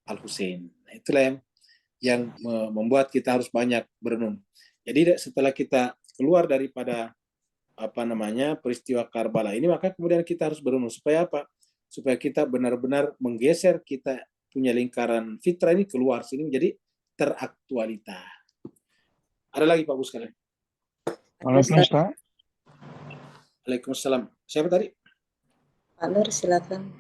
Al-Husain. Nah, itulah yang membuat kita harus banyak berenung. Jadi setelah kita keluar daripada peristiwa Karbala ini, maka kemudian kita harus berenung supaya apa? Supaya kita benar-benar menggeser kita punya lingkaran fitrah ini keluar sini menjadi teraktualita. Ada lagi Pak Bu sekalian? Waalaikumsalam. Waalaikumsalam. Siapa tadi? Pak Nur, silakan.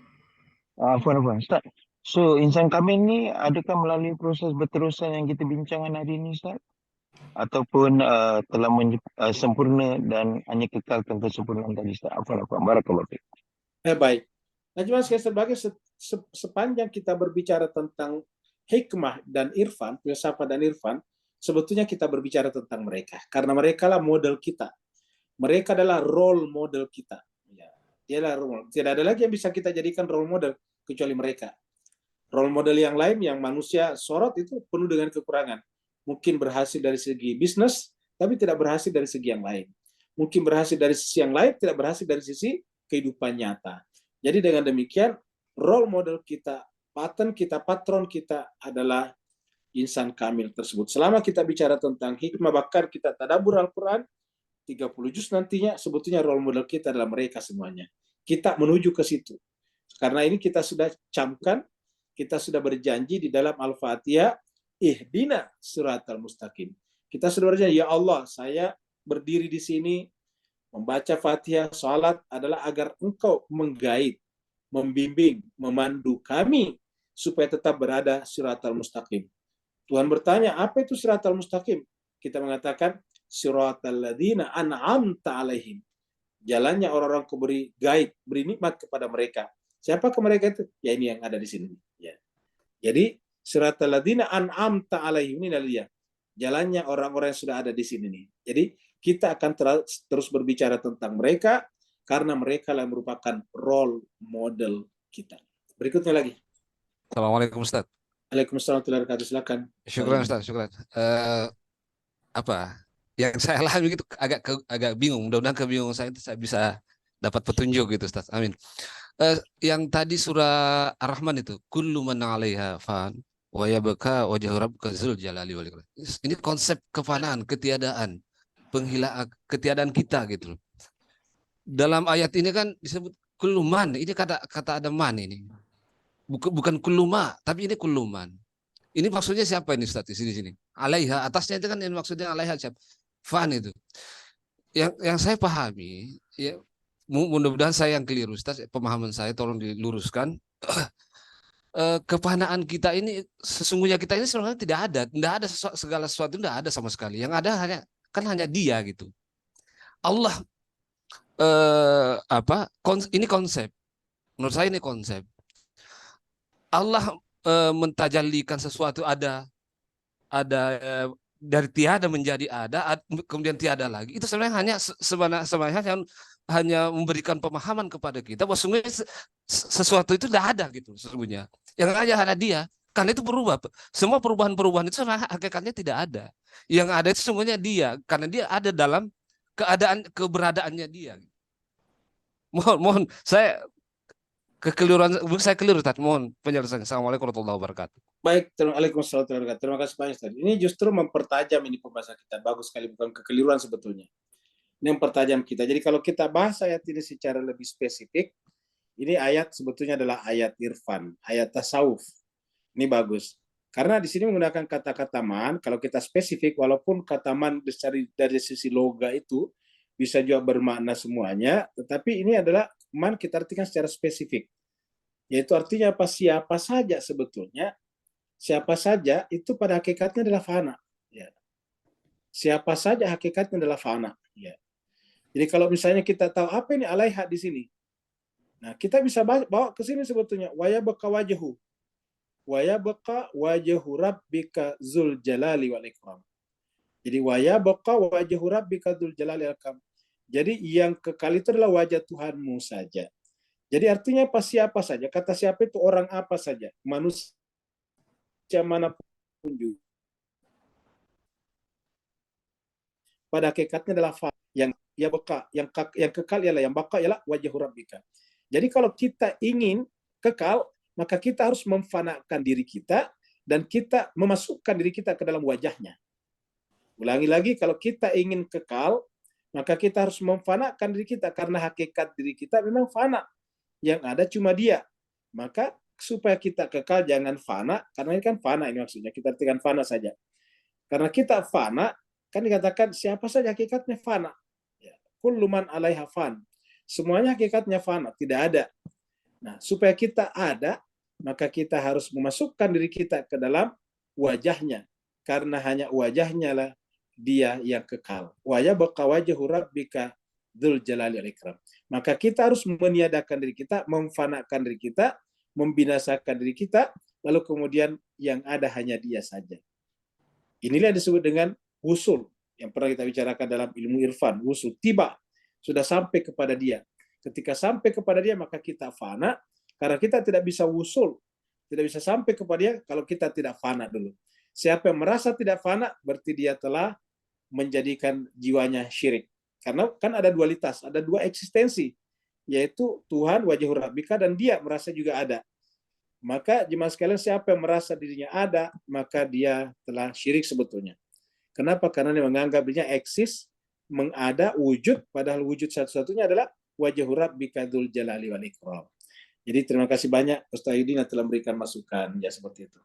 Afwan, Ustaz. So, insan kamil ni adakah melalui proses berterusan yang kita bincangkan hari ini, Ustaz? Ataupun telah sempurna dan hanya kekalkan kesempurnaan tadi, Ustaz? Afwan. Barakallahu fiik. Baik. Nah, cuma sebagai sepanjang kita berbicara tentang hikmah dan irfan, filsafat dan irfan, sebetulnya kita berbicara tentang mereka. Karena mereka lah model kita. Mereka adalah role model kita. Ya, dia adalah role model. Tidak ada lagi yang bisa kita jadikan role model kecuali mereka. Role model yang lain yang manusia sorot itu penuh dengan kekurangan. Mungkin berhasil dari segi bisnis, tapi tidak berhasil dari segi yang lain. Mungkin berhasil dari sisi yang lain, tidak berhasil dari sisi kehidupan nyata. Jadi dengan demikian, role model kita, patron kita adalah insan kamil tersebut. Selama kita bicara tentang hikmah, bahkan kita tadabbur Al-Quran, 30 juz nantinya, sebetulnya role model kita adalah mereka semuanya. Kita menuju ke situ. Karena ini kita sudah camkan, kita sudah berjanji di dalam Al-Fatihah, ihdina siratal mustaqim. Kita sudah berjanji, ya Allah, saya berdiri di sini, membaca Fatihah, salat adalah agar Engkau menggait, membimbing, memandu kami supaya tetap berada siratal mustaqim. Tuhan bertanya, apa itu siratal mustaqim? Kita mengatakan, siratal ladzina an'amta alaihim. Jalannya orang-orang beri guide, beri nikmat kepada mereka. Siapakah mereka itu? Ya ini yang ada di sini. Ya. Jadi siratal ladzina an'amta alaihim ini dia. Jalannya orang-orang yang sudah ada di sini nih. Jadi kita akan terus berbicara tentang mereka karena mereka yang merupakan role model kita. Berikutnya lagi. Assalamualaikum Ustaz. Waalaikumsalam warahmatullahi wabarakatuh. Silakan. Syukran Ustaz, syukran. Apa yang saya alami itu agak bingung. Mudah-mudahan kebingungan saya itu saya bisa dapat petunjuk gitu Ustaz. Amin. Yang tadi surah Ar-Rahman itu, kullu man 'alaiha fan wa yabqa wajhu rabbika dzul jalali wal ikram. Ini konsep kefanaan, ketiadaan, ketiadaan kita gitu. Dalam ayat ini kan disebut kullu man, ini kata ada man ini. Bukan kuluma, tapi ini kuluman. Ini maksudnya siapa ini Ustaz di sini? Alaiha, atasnya itu kan ini maksudnya alaiha siapa? Fan itu. Yang saya pahami, ya mudah-mudahan saya yang keliru Ustaz, pemahaman saya tolong diluruskan. Kefanaan kita ini sesungguhnya kita ini sebenarnya tidak ada segala sesuatu, tidak ada sama sekali. Yang ada hanya Dia gitu. Allah ini konsep. Menurut saya ini konsep. Allah mentajallikan sesuatu ada dari tiada menjadi ada, kemudian tiada lagi. Itu sebenarnya sebenarnya hanya memberikan pemahaman kepada kita bahwa sesungguhnya sesuatu itu tidak ada gitu sesungguhnya. Yang ada Dia. Karena itu berubah. Semua perubahan-perubahan itu sebenarnya hakikatnya tidak ada. Yang ada itu sesungguhnya Dia, karena Dia ada dalam keberadaannya Dia. Mohon saya keliru Ustaz. Mohon penjelasannya. Assalamualaikum warahmatullahi wabarakatuh. Baik, Waalaikumsalam warahmatullahi wabarakatuh. Terima kasih banyak Ustaz. Ini justru mempertajam ini pembahasan kita. Bagus sekali, bukan kekeliruan sebetulnya. Ini mempertajam kita. Jadi kalau kita bahas ayat ini secara lebih spesifik, ini ayat sebetulnya adalah ayat irfan, ayat tasawuf. Ini bagus. Karena di sini menggunakan kata-kata man, kalau kita spesifik, walaupun kata man dari sisi loga itu bisa juga bermakna semuanya, tetapi ini adalah man kita artikan secara spesifik. Yaitu artinya apa? Siapa saja sebetulnya, siapa saja itu pada hakikatnya adalah fana. Ya. Siapa saja hakikatnya adalah fana. Ya. Jadi kalau misalnya kita tahu apa ini alaiha di sini, nah kita bisa bawa ke sini sebetulnya waya baka wajhu, waya baka wajhu rabbika zul jalali wal ikram. Jadi waya baka wajhu rabbika zul jalali wal ikram. Jadi yang kekal itu adalah wajah Tuhanmu saja. Jadi artinya apa? Siapa saja. Kata siapa itu orang apa saja. Manusia manapun juga. Pada hakikatnya adalah yang baka, yang kekal ialah yang baka ialah wajah rabbika. Jadi kalau kita ingin kekal, maka kita harus memfanakan diri kita dan kita memasukkan diri kita ke dalam wajahnya. Ulangi lagi, kalau kita ingin kekal, maka kita harus memfanakan diri kita karena hakikat diri kita memang fana. Yang ada cuma Dia. Maka supaya kita kekal jangan fana, karena ini kan fana ini maksudnya, kita artikan fana saja. Karena kita fana, kan dikatakan siapa saja hakikatnya fana. Kullu man 'alaiha fan. Semuanya hakikatnya fana, tidak ada. Nah, supaya kita ada, maka kita harus memasukkan diri kita ke dalam wajahnya. Karena hanya wajahnya lah dia yang kekal. Wa yabqa wajhu rabbika dzul jalali wal ikram. Maka kita harus meniadakan diri kita, memfanakan diri kita, membinasakan diri kita, lalu kemudian yang ada hanya dia saja. Inilah yang disebut dengan wusul, yang pernah kita bicarakan dalam ilmu irfan. Wusul, tiba, sudah sampai kepada dia. Ketika sampai kepada dia, maka kita fana, karena kita tidak bisa wusul, tidak bisa sampai kepada dia kalau kita tidak fana dulu. Siapa yang merasa tidak fana, berarti dia telah menjadikan jiwanya syirik. Karena kan ada dualitas, ada dua eksistensi, yaitu Tuhan, wajah rabbika, dan dia merasa juga ada. Maka jemaah sekalian, siapa yang merasa dirinya ada, maka dia telah syirik sebetulnya. Kenapa? Karena dia menganggap dirinya eksis, mengada, wujud, padahal wujud satu-satunya adalah wajah rabbika dzul jalali wal ikram. Jadi terima kasih banyak Ustaz Yudin yang telah memberikan masukan, ya seperti itu.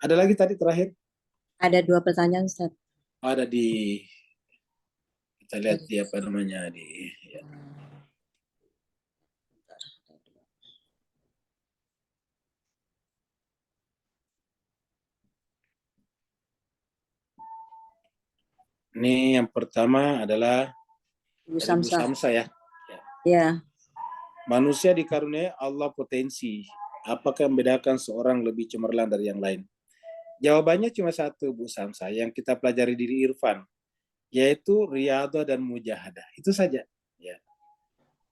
Ada lagi tadi terakhir? Ada 2 pertanyaan, Ustaz. Ada di, kita lihat di apa namanya, di ya. Ini yang pertama adalah Ibu dari Ibu Samsah. Samsa ya. Ya, Manusia dikaruniai Allah potensi. Apakah yang membedakan seorang lebih cemerlang dari yang lain? Jawabannya cuma satu, Bu Samsa, yang kita pelajari di Irfan, yaitu riyadhah dan mujahadah. Itu saja. Ya.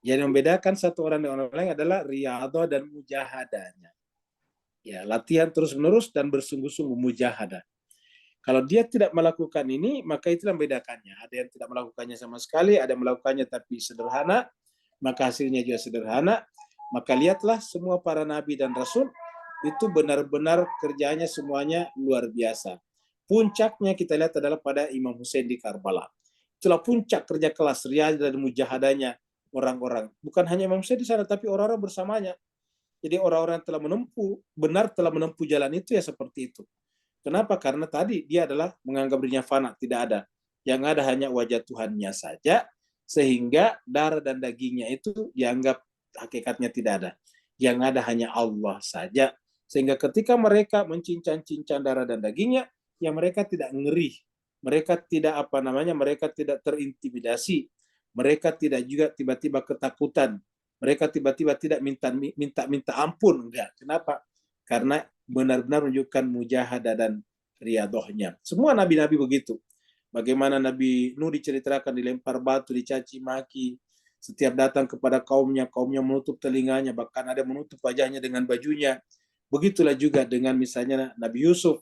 Yang membedakan satu orang dengan orang lain adalah riyadhah dan mujahadahnya. Ya, latihan terus-menerus dan bersungguh-sungguh mujahadah. Kalau dia tidak melakukan ini, maka itulah membedakannya. Ada yang tidak melakukannya sama sekali, ada yang melakukannya tapi sederhana, maka hasilnya juga sederhana. Maka lihatlah semua para nabi dan rasul itu benar-benar kerjanya semuanya luar biasa. Puncaknya kita lihat adalah pada Imam Hussein di Karbala. Itulah puncak kerja kelas riyadhah dan mujahadahnya orang-orang. Bukan hanya Imam Hussein di sana, tapi orang-orang bersamanya. Jadi orang-orang yang telah menempuh, benar telah menempuh jalan itu ya seperti itu. Kenapa? Karena tadi dia adalah menganggap dirinya fana, tidak ada. Yang ada hanya wajah Tuhannya saja, sehingga darah dan dagingnya itu dianggap hakikatnya tidak ada. Yang ada hanya Allah saja. Sehingga ketika mereka mencincang-cincang darah dan dagingnya, ya mereka tidak ngeri. Mereka tidak mereka tidak terintimidasi. Mereka tidak juga tiba-tiba ketakutan. Mereka tiba-tiba tidak minta ampun. Enggak. Kenapa? Karena benar-benar menunjukkan mujahadah dan riyadhahnya. Semua nabi-nabi begitu. Bagaimana Nabi Nuh diceritakan dilempar batu, dicaci maki, setiap datang kepada kaumnya menutup telinganya, bahkan ada menutup wajahnya dengan bajunya. Begitulah juga dengan misalnya Nabi Yusuf.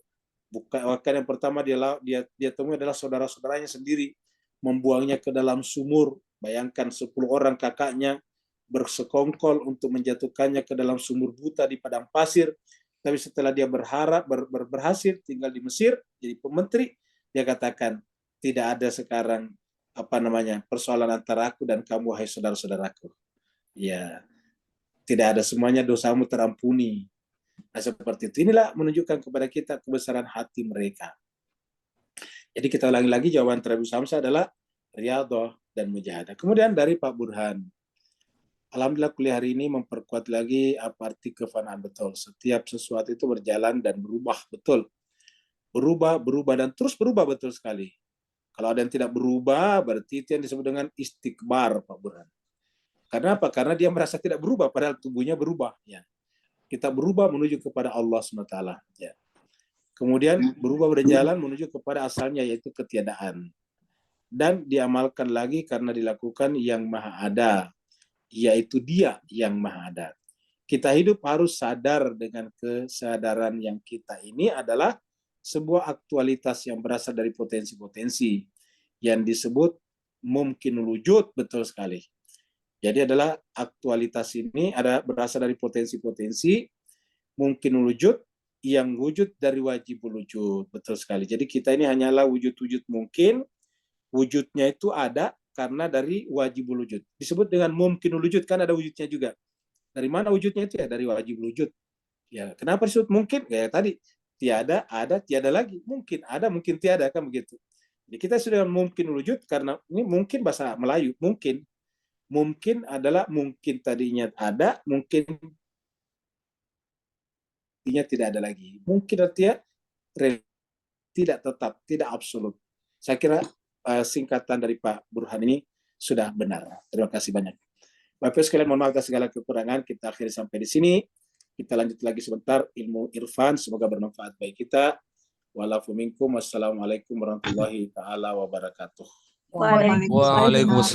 Bahkan yang pertama dia temui adalah saudara-saudaranya sendiri, membuangnya ke dalam sumur. Bayangkan 10 orang kakaknya bersekongkol untuk menjatuhkannya ke dalam sumur buta di padang pasir. Tapi setelah dia berhasil tinggal di Mesir jadi pementeri, dia katakan tidak ada sekarang persoalan antara aku dan kamu wahai saudara-saudaraku. Ya, tidak ada, semuanya dosamu terampuni. Nah seperti itu, inilah menunjukkan kepada kita kebesaran hati mereka. Jadi kita ulangi lagi, jawaban Ibu Samsa adalah riyadhah dan mujahadah. Kemudian dari Pak Burhan, alhamdulillah kuliah hari ini memperkuat lagi apa arti kefanaan betul. Setiap sesuatu itu berjalan dan berubah betul. Berubah dan terus berubah betul sekali. Kalau ada yang tidak berubah, berarti itu yang disebut dengan istikbar, Pak Burhan. Karena apa? Karena dia merasa tidak berubah, padahal tubuhnya berubah. Ya. Kita berubah menuju kepada Allah SWT. Ya. Kemudian berubah berjalan menuju kepada asalnya, yaitu ketiadaan. Dan diamalkan lagi karena dilakukan yang maha ada, yaitu dia yang maha ada. Kita hidup harus sadar dengan kesadaran yang kita ini adalah sebuah aktualitas yang berasal dari potensi-potensi yang disebut mungkin wujud, betul sekali. Jadi adalah aktualitas ini berasal dari potensi-potensi mungkin wujud yang wujud dari wajib wujud, betul sekali. Jadi kita ini hanyalah wujud-wujud mungkin, wujudnya itu ada karena dari wajib wujud. Disebut dengan mungkin wujud, kan ada wujudnya juga. Dari mana wujudnya itu? Ya dari wajib wujud. Ya, kenapa disebut mungkin? Kayak tadi, tiada, ada, tiada lagi. Mungkin ada, mungkin tiada, kan begitu. Jadi kita sudah mungkin wujud karena ini mungkin bahasa Melayu, mungkin. Mungkin adalah mungkin tadinya ada, mungkin artinya tidak ada lagi. Mungkin artinya tidak tetap, tidak absolut. Saya kira singkatan dari Pak Burhan ini sudah benar. Terima kasih banyak. Bapak sekalian, mohon maaf atas segala kekurangan. Kita akhiri sampai di sini. Kita lanjut lagi sebentar ilmu irfan. Semoga bermanfaat bagi kita. Wassalamualaikum warahmatullahi taala wabarakatuh. Waalaikumsalam.